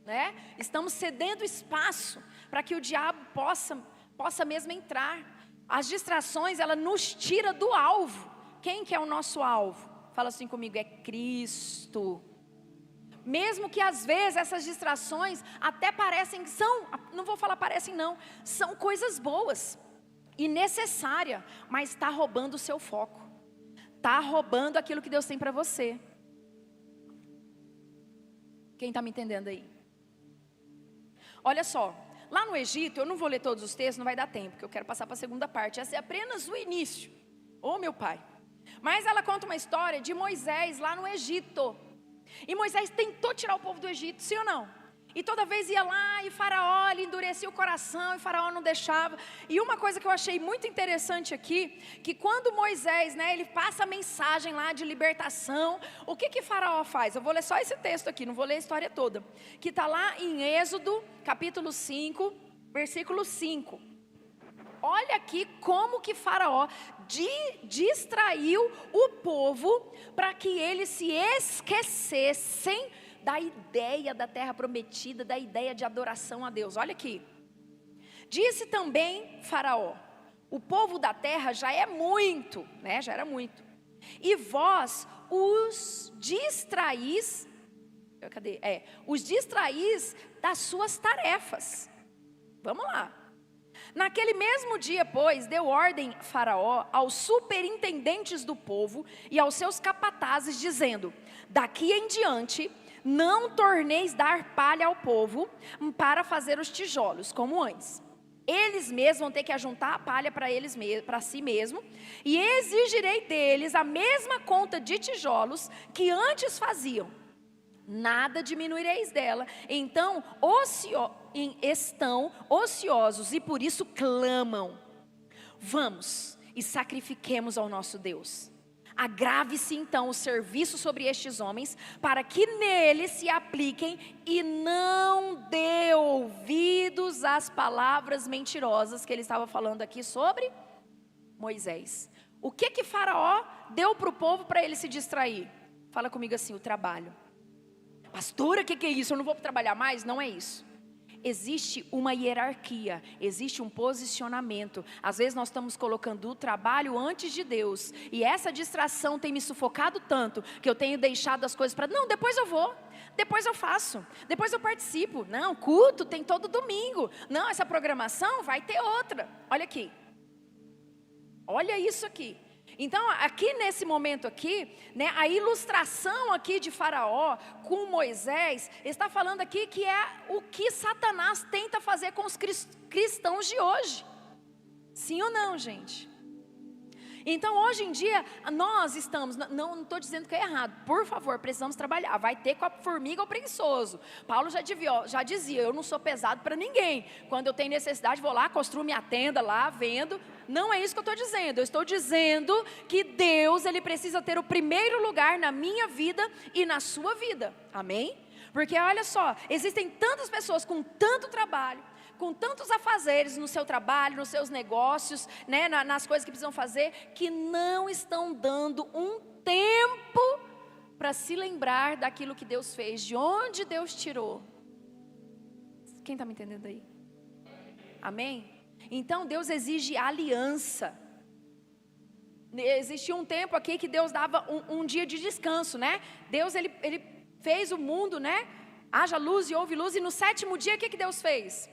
né? Estamos cedendo espaço para que o diabo possa mesmo entrar. As distrações, ela nos tira do alvo. Quem que é o nosso alvo? Fala assim comigo, é Cristo. Mesmo que às vezes essas distrações até parecem, não vou falar parecem não, são coisas boas e necessárias, mas está roubando o seu foco. Está roubando aquilo que Deus tem para você. Quem está me entendendo aí? Olha só, lá no Egito, eu não vou ler todos os textos, não vai dar tempo, porque eu quero passar para a segunda parte. Essa é apenas o início. Oh, meu pai. Mas ela conta uma história de Moisés lá no Egito. E Moisés tentou tirar o povo do Egito, sim ou não? E toda vez ia lá e Faraó, ele endurecia o coração e Faraó não deixava. E uma coisa que eu achei muito interessante aqui, que quando Moisés, né, ele passa a mensagem lá de libertação, o que Faraó faz? Eu vou ler só esse texto aqui, não vou ler a história toda. Que está lá em Êxodo, capítulo 5, versículo 5. Olha aqui como que Faraó distraiu o povo para que eles se esquecessem da ideia da terra prometida, da ideia de adoração a Deus. Olha aqui. Disse também Faraó, o povo da terra já é muito, né? Já era muito. E vós os distraís, os distraís das suas tarefas. Vamos lá. Naquele mesmo dia, pois, deu ordem Faraó aos superintendentes do povo e aos seus capatazes, dizendo: daqui em diante, não torneis dar palha ao povo para fazer os tijolos, como antes. Eles mesmos vão ter que ajuntar a palha para si mesmo, e exigirei deles a mesma conta de tijolos que antes faziam. Nada diminuireis dela. Então estão ociosos e por isso clamam: vamos e sacrifiquemos ao nosso Deus. Agrave-se então o serviço sobre estes homens, para que neles se apliquem, e não dê ouvidos às palavras mentirosas que ele estava falando aqui sobre Moisés. O que Faraó deu para o povo para ele se distrair? Fala comigo assim, o trabalho. Pastora, o que é isso? Eu não vou trabalhar mais? Não é isso. existe uma hierarquia, existe um posicionamento. Às vezes nós estamos colocando o trabalho antes de Deus, e essa distração tem me sufocado tanto, que eu tenho deixado as coisas para, não, depois eu vou, depois eu faço, depois eu participo. Não, culto tem todo domingo. Não, essa programação vai ter outra. Olha aqui, olha isso aqui. Então, aqui nesse momento aqui, né, a ilustração aqui de Faraó com Moisés, está falando aqui que é o que Satanás tenta fazer com os cristãos de hoje. Sim ou não, gente? Então, hoje em dia, nós estamos, não estou dizendo que é errado, por favor, precisamos trabalhar, vai ter com a formiga ou preguiçoso. Paulo já dizia, eu não sou pesado para ninguém, quando eu tenho necessidade, vou lá, construo minha tenda lá, vendo. Não é isso que eu estou dizendo, eu estou dizendo que Deus, Ele precisa ter o primeiro lugar na minha vida e na sua vida, amém? Porque olha só, existem tantas pessoas com tanto trabalho, com tantos afazeres no seu trabalho, nos seus negócios, né, nas coisas que precisam fazer, que não estão dando um tempo para se lembrar daquilo que Deus fez, de onde Deus tirou. Quem está me entendendo aí? Amém? Então Deus exige aliança. Existia um tempo aqui que Deus dava um dia de descanso, né? Deus ele fez o mundo, né? Haja luz e houve luz, e no sétimo dia o que Deus fez?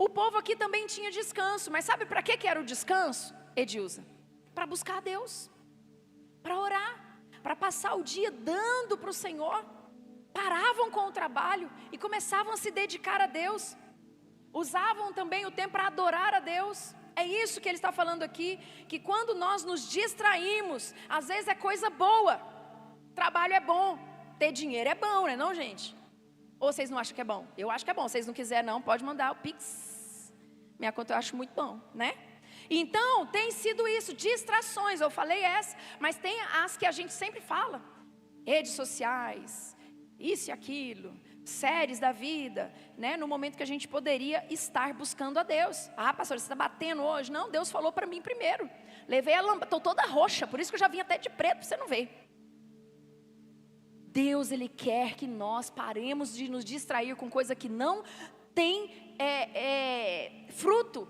O povo aqui também tinha descanso, mas sabe para que era o descanso, Edilza? Para buscar a Deus, para orar, para passar o dia dando para o Senhor. Paravam com o trabalho e começavam a se dedicar a Deus. Usavam também o tempo para adorar a Deus. É isso que ele está falando aqui, que quando nós nos distraímos, às vezes é coisa boa. Trabalho é bom, ter dinheiro é bom, né não, gente? Ou vocês não acham que é bom? Eu acho que é bom. Se vocês não quiserem não, pode mandar o Pix. Minha conta eu acho muito bom, né? Então, tem sido isso, distrações. Eu falei essa, mas tem as que a gente sempre fala. Redes sociais, isso e aquilo, séries da vida, né? No momento que a gente poderia estar buscando a Deus. Ah, pastor, você está batendo hoje? Não, Deus falou para mim primeiro. Levei a lâmpada, estou toda roxa, por isso que eu já vim até de preto, para você não ver. Deus, Ele quer que nós paremos de nos distrair com coisa que não tem fruto.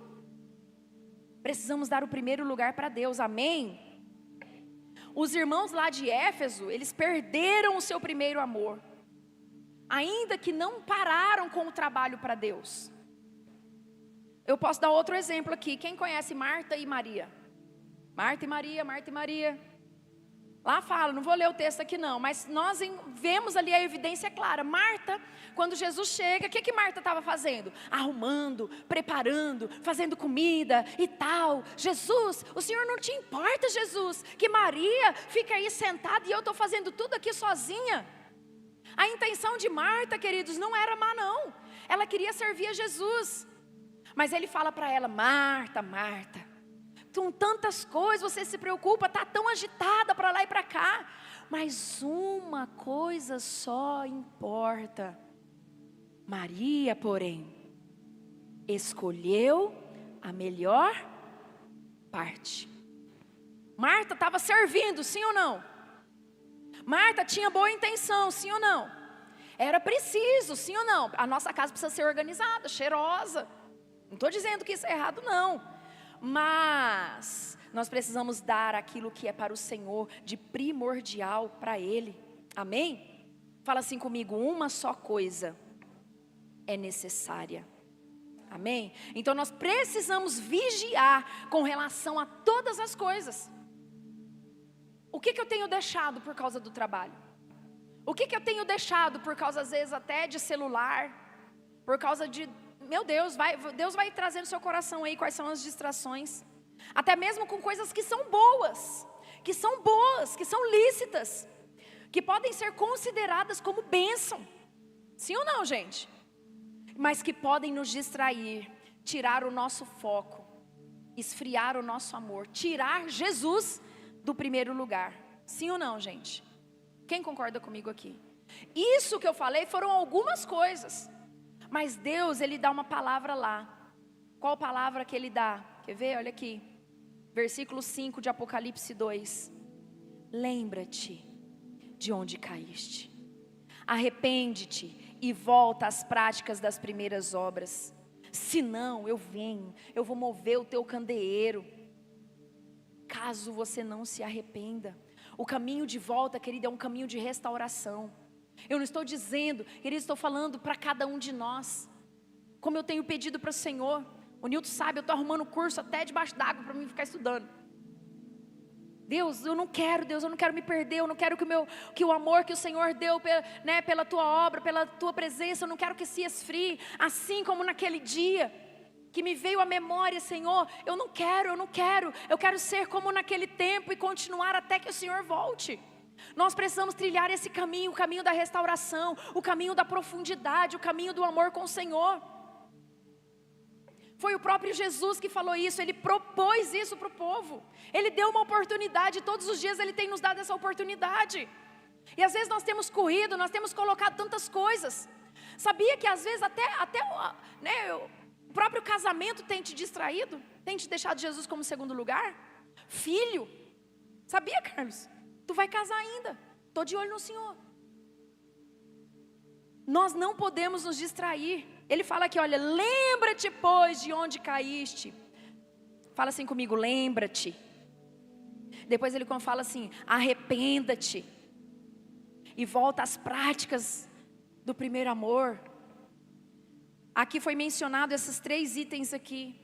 Precisamos dar o primeiro lugar para Deus, amém? Os irmãos lá de Éfeso, eles perderam o seu primeiro amor, ainda que não pararam com o trabalho para Deus. Eu posso dar outro exemplo aqui. Quem conhece Marta e Maria? Marta e Maria, Marta e Maria. Lá fala, não vou ler o texto aqui não, mas nós vemos ali a evidência clara. Marta, quando Jesus chega, o que Marta estava fazendo? Arrumando, preparando, fazendo comida e tal. Jesus, o Senhor não te importa, Jesus, que Maria fica aí sentada e eu estou fazendo tudo aqui sozinha? A intenção de Marta, queridos, não era má não. Ela queria servir a Jesus. Mas ele fala para ela, Marta, Marta, com tantas coisas, você se preocupa, está tão agitada para lá e para cá. Mas uma coisa só importa. Maria, porém, escolheu a melhor parte. Marta estava servindo, sim ou não? Marta tinha boa intenção, sim ou não? Era preciso, sim ou não? A nossa casa precisa ser organizada, cheirosa. Não estou dizendo que isso é errado, não. Mas nós precisamos dar aquilo que é para o Senhor de primordial para Ele. Amém? Fala assim comigo, uma só coisa é necessária. Amém? Então nós precisamos vigiar com relação a todas as coisas. O que eu tenho deixado por causa do trabalho? O que eu tenho deixado por causa, às vezes, até de celular? Por causa de... Meu Deus, Deus vai trazer no seu coração aí quais são as distrações. Até mesmo com coisas que são boas, que são lícitas, que podem ser consideradas como bênção. Sim ou não, gente? Mas que podem nos distrair, tirar o nosso foco, esfriar o nosso amor, tirar Jesus do primeiro lugar. Sim ou não, gente? Quem concorda comigo aqui? Isso que eu falei foram algumas coisas. Mas Deus, Ele dá uma palavra lá. Qual palavra que Ele dá? Quer ver? Olha aqui. Versículo 5 de Apocalipse 2. Lembra-te de onde caíste. Arrepende-te e volta às práticas das primeiras obras. Senão eu venho, eu vou mover o teu candeeiro, caso você não se arrependa. O caminho de volta, querida, é um caminho de restauração. Eu não estou dizendo, querido, estou falando para cada um de nós, como eu tenho pedido para o Senhor. O Nilton sabe, eu estou arrumando curso até debaixo d'água para mim ficar estudando. Deus, eu não quero me perder, eu não quero que o amor que o Senhor deu, né, pela tua obra, pela tua presença, eu não quero que se esfrie, assim como naquele dia, que me veio à memória, Senhor, eu quero ser como naquele tempo e continuar até que o Senhor volte. Nós precisamos trilhar esse caminho, o caminho da restauração, o caminho da profundidade, o caminho do amor com o Senhor. Foi o próprio Jesus que falou isso, Ele propôs isso para o povo. Ele deu uma oportunidade, todos os dias Ele tem nos dado essa oportunidade. E às vezes nós temos corrido, nós temos colocado tantas coisas. Sabia que às vezes até o próprio casamento tem te distraído? Tem te deixado Jesus como segundo lugar? Filho, sabia, Carlos? Tu vai casar ainda, estou de olho no Senhor. Nós não podemos nos distrair. Ele fala aqui, olha, lembra-te pois de onde caíste. Fala assim comigo, lembra-te. Depois ele fala assim, arrependa-te. E volta às práticas do primeiro amor. Aqui foi mencionado esses 3 itens aqui.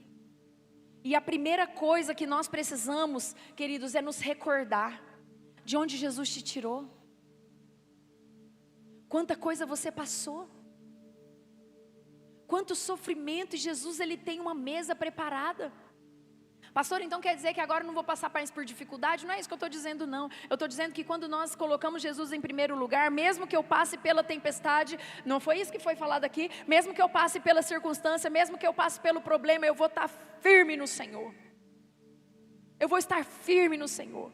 E a primeira coisa que nós precisamos, queridos, é nos recordar de onde Jesus te tirou. Quanta coisa você passou. Quanto sofrimento, e Jesus, Ele tem uma mesa preparada. Pastor, então quer dizer que agora eu não vou passar mais por dificuldade? Não é isso que eu estou dizendo, não. Eu estou dizendo que quando nós colocamos Jesus em primeiro lugar, mesmo que eu passe pela tempestade, não foi isso que foi falado aqui, mesmo que eu passe pela circunstância, mesmo que eu passe pelo problema, eu vou estar firme no Senhor. Eu vou estar firme no Senhor.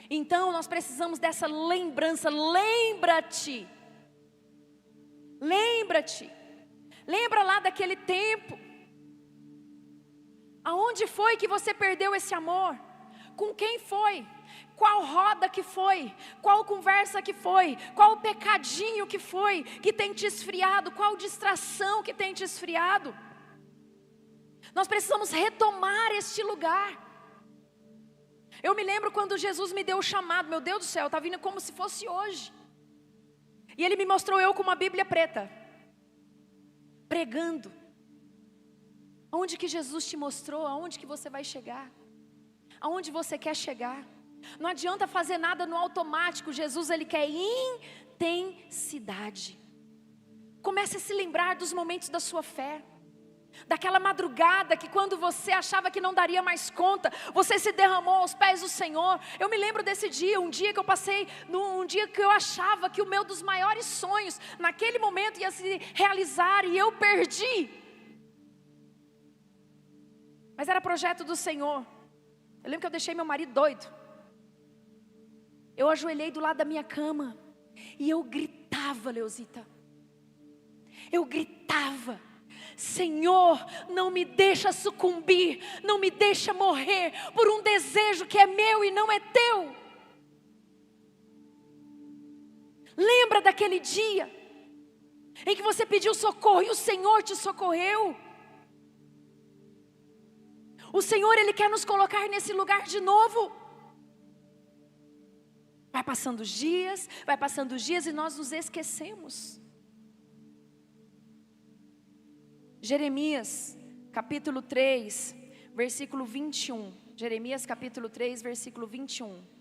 Então nós precisamos dessa lembrança, lembra-te. Lembra-te. Lembra lá daquele tempo. Aonde foi que você perdeu esse amor? Com quem foi? Qual roda que foi? Qual conversa que foi? Qual pecadinho que foi? Que tem te esfriado? Qual distração que tem te esfriado? Nós precisamos retomar este lugar. Eu me lembro quando Jesus me deu o chamado. Meu Deus do céu, está vindo como se fosse hoje. E Ele me mostrou eu com uma Bíblia preta, pregando. Aonde que Jesus te mostrou? Aonde que você vai chegar? Aonde você quer chegar? Não adianta fazer nada no automático. Jesus, Ele quer intensidade. Comece a se lembrar dos momentos da sua fé. Daquela madrugada que quando você achava que não daria mais conta, você se derramou aos pés do Senhor. Eu me lembro desse dia, um dia que eu passei, um dia que eu achava que o meu dos maiores sonhos, naquele momento ia se realizar e eu perdi. Mas era projeto do Senhor. Eu lembro que eu deixei meu marido doido. Eu ajoelhei do lado da minha cama e eu gritava, Leozita. Eu gritava: Senhor, não me deixa sucumbir, não me deixa morrer por um desejo que é meu e não é teu. Lembra daquele dia em que você pediu socorro e o Senhor te socorreu? O Senhor, Ele quer nos colocar nesse lugar de novo. Vai passando os dias e nós nos esquecemos. Jeremias, capítulo 3, versículo 21. Jeremias, capítulo 3, versículo 21.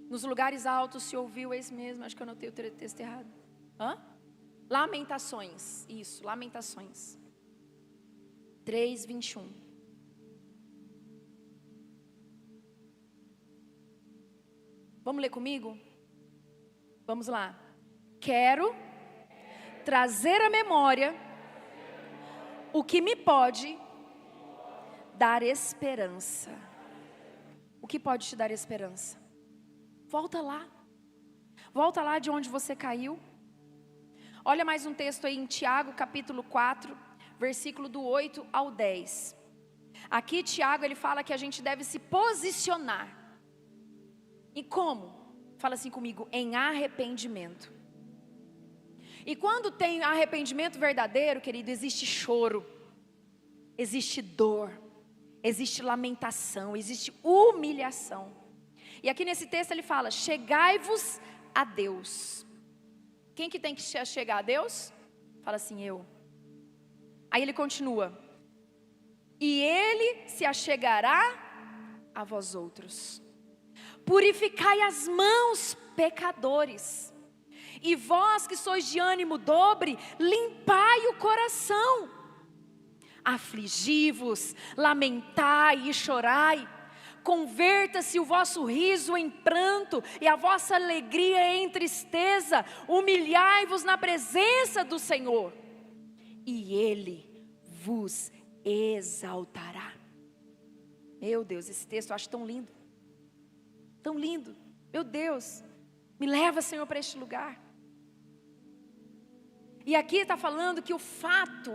Nos lugares altos se ouviu, esse mesmo, acho que eu anotei o texto errado. Lamentações, isso, Lamentações. 3, 21. Vamos ler comigo? Vamos lá. Quero trazer à memória o que me pode dar esperança. O que pode te dar esperança? Volta lá. Volta lá de onde você caiu. Olha mais um texto aí em Tiago, capítulo 4, versículo do 8 ao 10. Aqui Tiago ele fala que a gente deve se posicionar. E como? Fala assim comigo, em arrependimento. E quando tem arrependimento verdadeiro, querido, existe choro, existe dor, existe lamentação, existe humilhação. E aqui nesse texto ele fala, chegai-vos a Deus. Quem que tem que se chegar a Deus? Fala assim, eu. Aí ele continua, e Ele se achegará a vós outros. Purificai as mãos, pecadores. E vós que sois de ânimo dobre, limpai o coração. Afligi-vos, lamentai e chorai. Converta-se o vosso riso em pranto e a vossa alegria em tristeza. Humilhai-vos na presença do Senhor, e Ele vos exaltará. Meu Deus, esse texto eu acho tão lindo. Tão lindo. Meu Deus, me leva, Senhor, para este lugar. E aqui está falando que o fato,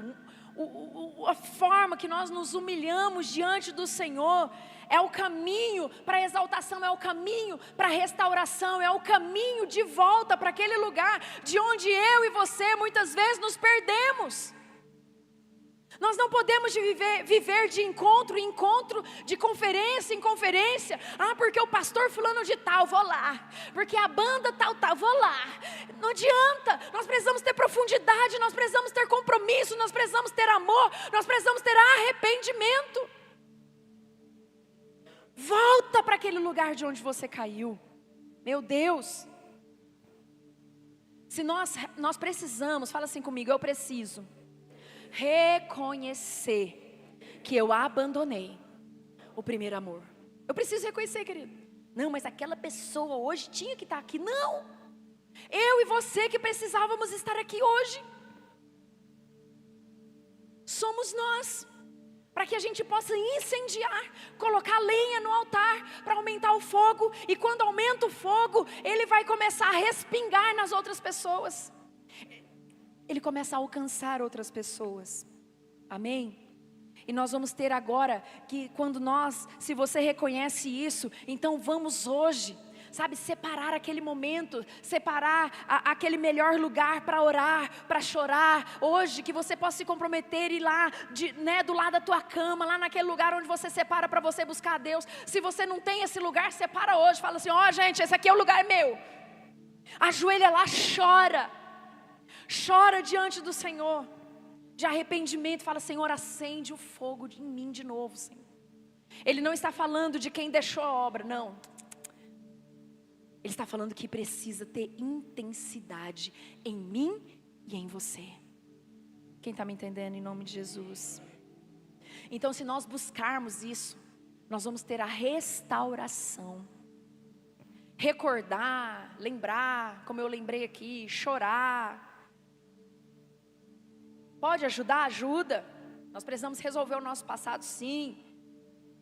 a forma que nós nos humilhamos diante do Senhor, é o caminho para a exaltação, é o caminho para a restauração, é o caminho de volta para aquele lugar de onde eu e você muitas vezes nos perdemos. Nós não podemos viver de encontro em encontro, de conferência em conferência. Ah, porque o pastor fulano de tal, vou lá. Porque a banda tal, vou lá. Não adianta, nós precisamos ter profundidade, nós precisamos ter compromisso, nós precisamos ter amor, nós precisamos ter arrependimento. Volta para aquele lugar de onde você caiu. Meu Deus. Se nós precisamos, fala assim comigo, eu preciso reconhecer que eu abandonei o primeiro amor. Eu preciso reconhecer, querido. Não, mas aquela pessoa hoje tinha que estar aqui. Não, eu e você que precisávamos estar aqui hoje. Somos nós. Para que a gente possa incendiar, colocar lenha no altar, para aumentar o fogo. E quando aumenta o fogo, ele vai começar a respingar nas outras pessoas. Ele começa a alcançar outras pessoas. Amém? E nós vamos ter agora que quando se você reconhece isso, então vamos hoje, sabe, separar aquele momento, separar aquele melhor lugar para orar, para chorar. Hoje que você possa se comprometer e ir lá, do lado da tua cama, lá naquele lugar onde você separa para você buscar a Deus. Se você não tem esse lugar, separa hoje. Fala assim, gente, esse aqui é o lugar meu. Ajoelha lá, chora. Chora diante do Senhor, de arrependimento, fala, Senhor, acende o fogo em mim de novo, Senhor. Ele não está falando de quem deixou a obra, não. Ele está falando que precisa ter intensidade em mim e em você. Quem está me entendendo, em nome de Jesus? Então, se nós buscarmos isso, nós vamos ter a restauração. Recordar, lembrar, como eu lembrei aqui, chorar. Pode ajudar? Ajuda. Nós precisamos resolver o nosso passado, sim.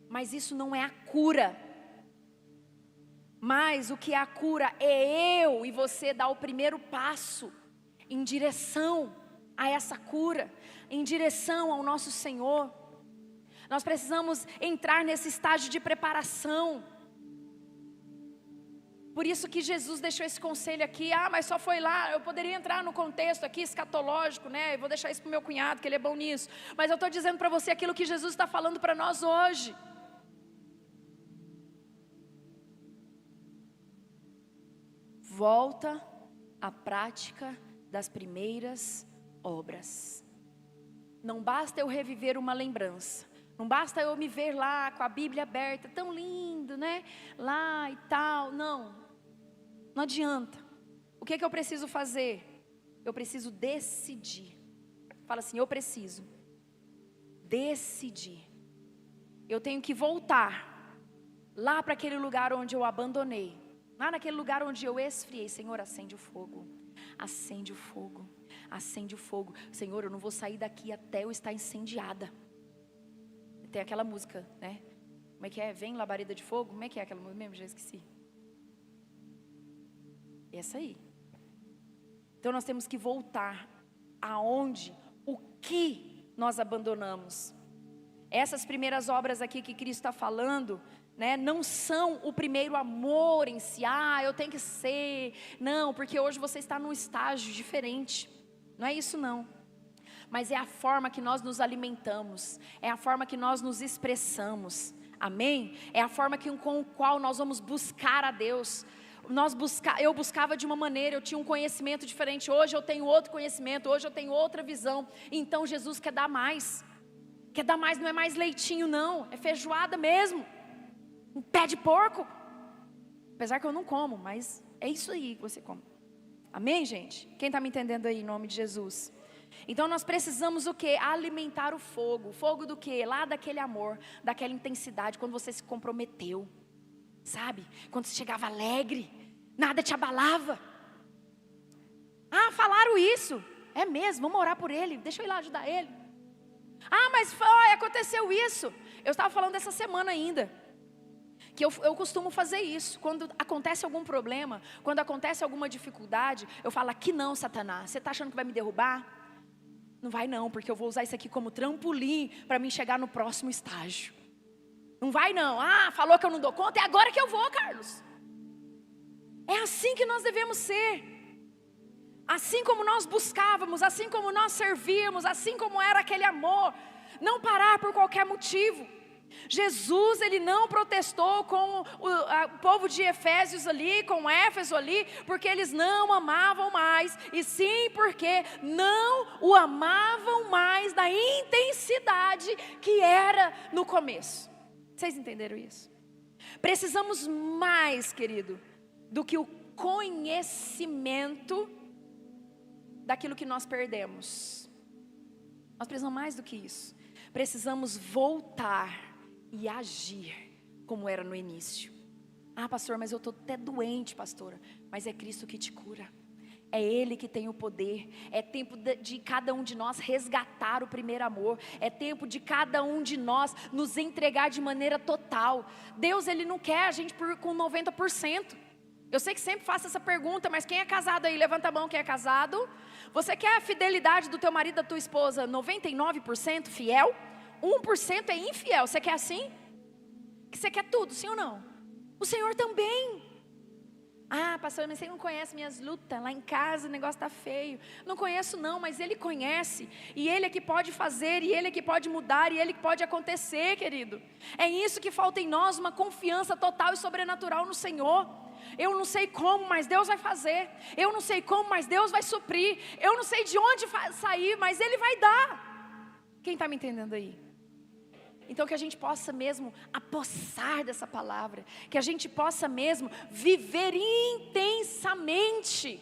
Mas isso não é a cura. Mas o que é a cura é eu e você dar o primeiro passo em direção a essa cura, em direção ao nosso Senhor. Nós precisamos entrar nesse estágio de preparação. Por isso que Jesus deixou esse conselho aqui. Mas só foi lá, eu poderia entrar no contexto aqui escatológico, né? Eu vou deixar isso para o meu cunhado, que ele é bom nisso. Mas eu estou dizendo para você aquilo que Jesus está falando para nós hoje. Volta à prática das primeiras obras. Não basta eu reviver uma lembrança. Não basta eu me ver lá com a Bíblia aberta, tão lindo, né? Lá e tal, não. Não adianta. O que eu preciso fazer? Eu preciso decidir. Fala assim, eu preciso decidir. Eu tenho que voltar lá para aquele lugar onde eu abandonei. Lá naquele lugar onde eu esfriei. Senhor, acende o fogo. Acende o fogo. Acende o fogo. Senhor, eu não vou sair daqui até eu estar incendiada. Tem aquela música, né? Como é que é? Vem labareda de fogo? Como é que é aquela música mesmo? Já esqueci. Essa aí. Então nós temos que voltar aonde, o que nós abandonamos. Essas primeiras obras aqui que Cristo está falando, né, não são o primeiro amor em si. Eu tenho que ser. Não, porque hoje você está num estágio diferente. Não é isso não. Mas é a forma que nós nos alimentamos. É a forma que nós nos expressamos. Amém? É a forma com a qual nós vamos buscar a Deus. Eu buscava de uma maneira, eu tinha um conhecimento diferente. Hoje eu tenho outro conhecimento, hoje eu tenho outra visão. Então Jesus quer dar mais. Quer dar mais, não é mais leitinho não, é feijoada mesmo. Um pé de porco. Apesar que eu não como, mas é isso aí que você come. Amém, gente? Quem está me entendendo aí, em nome de Jesus? Então nós precisamos o quê? Alimentar o fogo. O fogo do quê? Lá daquele amor, daquela intensidade, quando você se comprometeu. Sabe? Quando você chegava alegre, nada te abalava. Falaram isso. É mesmo, vamos orar por ele, deixa eu ir lá ajudar ele. Mas aconteceu isso. Eu estava falando essa semana ainda. Que eu costumo fazer isso. Quando acontece algum problema, quando acontece alguma dificuldade, eu falo, aqui não, Satanás. Você está achando que vai me derrubar? Não vai não, porque eu vou usar isso aqui como trampolim para mim chegar no próximo estágio. Não vai não. Falou que eu não dou conta, é agora que eu vou, Carlos. É assim que nós devemos ser. Assim como nós buscávamos, assim como nós servíamos, assim como era aquele amor. Não parar por qualquer motivo. Jesus, ele não protestou com o povo de Efésios ali, com Éfeso ali, porque eles não amavam mais, e sim porque não o amavam mais na intensidade que era no começo. Vocês entenderam isso? Precisamos mais, querido, do que o conhecimento daquilo que nós perdemos. Nós precisamos mais do que isso. Precisamos voltar e agir como era no início. Pastor, mas eu estou até doente, pastora. Mas é Cristo que te cura. É Ele que tem o poder. É tempo de cada um de nós resgatar o primeiro amor. É tempo de cada um de nós nos entregar de maneira total. Deus, Ele não quer a gente com 90%. Eu sei que sempre faço essa pergunta, mas quem é casado aí? Levanta a mão quem é casado. Você quer a fidelidade do teu marido, da tua esposa 99% fiel? 1% é infiel. Você quer assim? Que você quer tudo, sim ou não? O Senhor também. Pastor, mas você não conhece minhas lutas. Lá em casa o negócio está feio. Não conheço não, mas Ele conhece. E Ele é que pode fazer, e Ele é que pode mudar, e Ele que pode acontecer, querido. É isso que falta em nós, uma confiança total e sobrenatural no Senhor. Eu não sei como, mas Deus vai fazer. Eu não sei como, mas Deus vai suprir. Eu não sei de onde sair, mas Ele vai dar. Quem está me entendendo aí? Então que a gente possa mesmo apossar dessa palavra. Que a gente possa mesmo viver intensamente.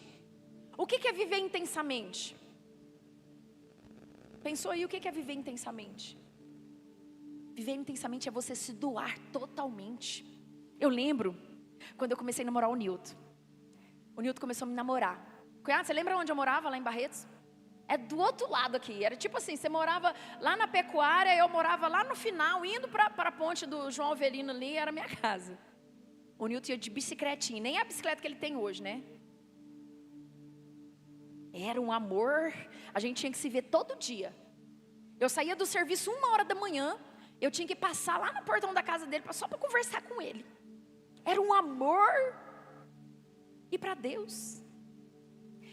O que é viver intensamente? Pensou aí o que é viver intensamente? Viver intensamente é você se doar totalmente. Eu lembro quando eu comecei a namorar o Nilton. O Nilton começou a me namorar. Cunhado, você lembra onde eu morava lá em Barretos? É do outro lado aqui. Era tipo assim, você morava lá na Pecuária, eu morava lá no final, indo para a ponte do João Avelino ali, era a minha casa. O Nilton ia de bicicletinha, nem a bicicleta que ele tem hoje, né? Era um amor, a gente tinha que se ver todo dia. Eu saía do serviço 1h da manhã, eu tinha que passar lá no portão da casa dele, só para conversar com ele. Era um amor. E para Deus,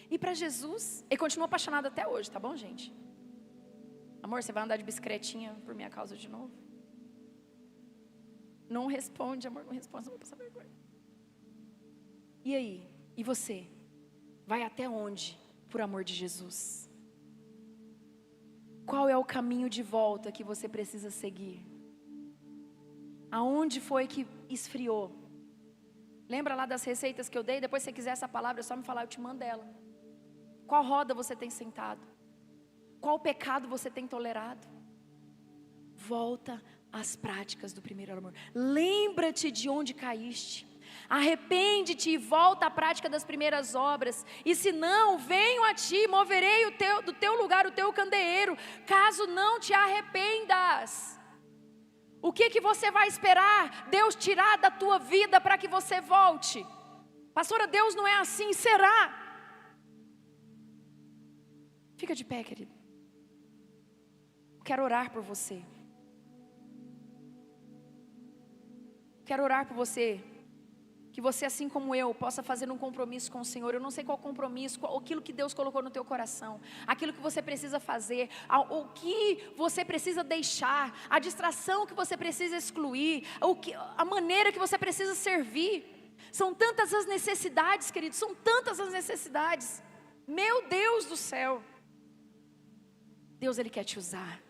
e para Jesus, ele continua apaixonado até hoje, tá bom, gente? Amor, você vai andar de bicicletinha por minha causa de novo? Não responde, amor, não responde, não vou passar vergonha. E aí? E você? Vai até onde por amor de Jesus? Qual é o caminho de volta que você precisa seguir? Aonde foi que esfriou? Lembra lá das receitas que eu dei? Depois se você quiser essa palavra, é só me falar, eu te mando ela. Qual roda você tem sentado? Qual pecado você tem tolerado? Volta às práticas do primeiro amor. Lembra-te de onde caíste. Arrepende-te e volta à prática das primeiras obras. E se não, venho a ti, moverei do teu lugar o teu candeeiro, caso não te arrependas. O que você vai esperar Deus tirar da tua vida para que você volte? Pastora, Deus não é assim, será? Fica de pé, querido. Quero orar por você. Quero orar por você. Que você, assim como eu, possa fazer um compromisso com o Senhor. Eu não sei qual compromisso, aquilo que Deus colocou no teu coração, aquilo que você precisa fazer, o que você precisa deixar, a distração que você precisa excluir, a maneira que você precisa servir. São tantas as necessidades, queridos, são tantas as necessidades. Meu Deus do céu. Deus, Ele quer te usar.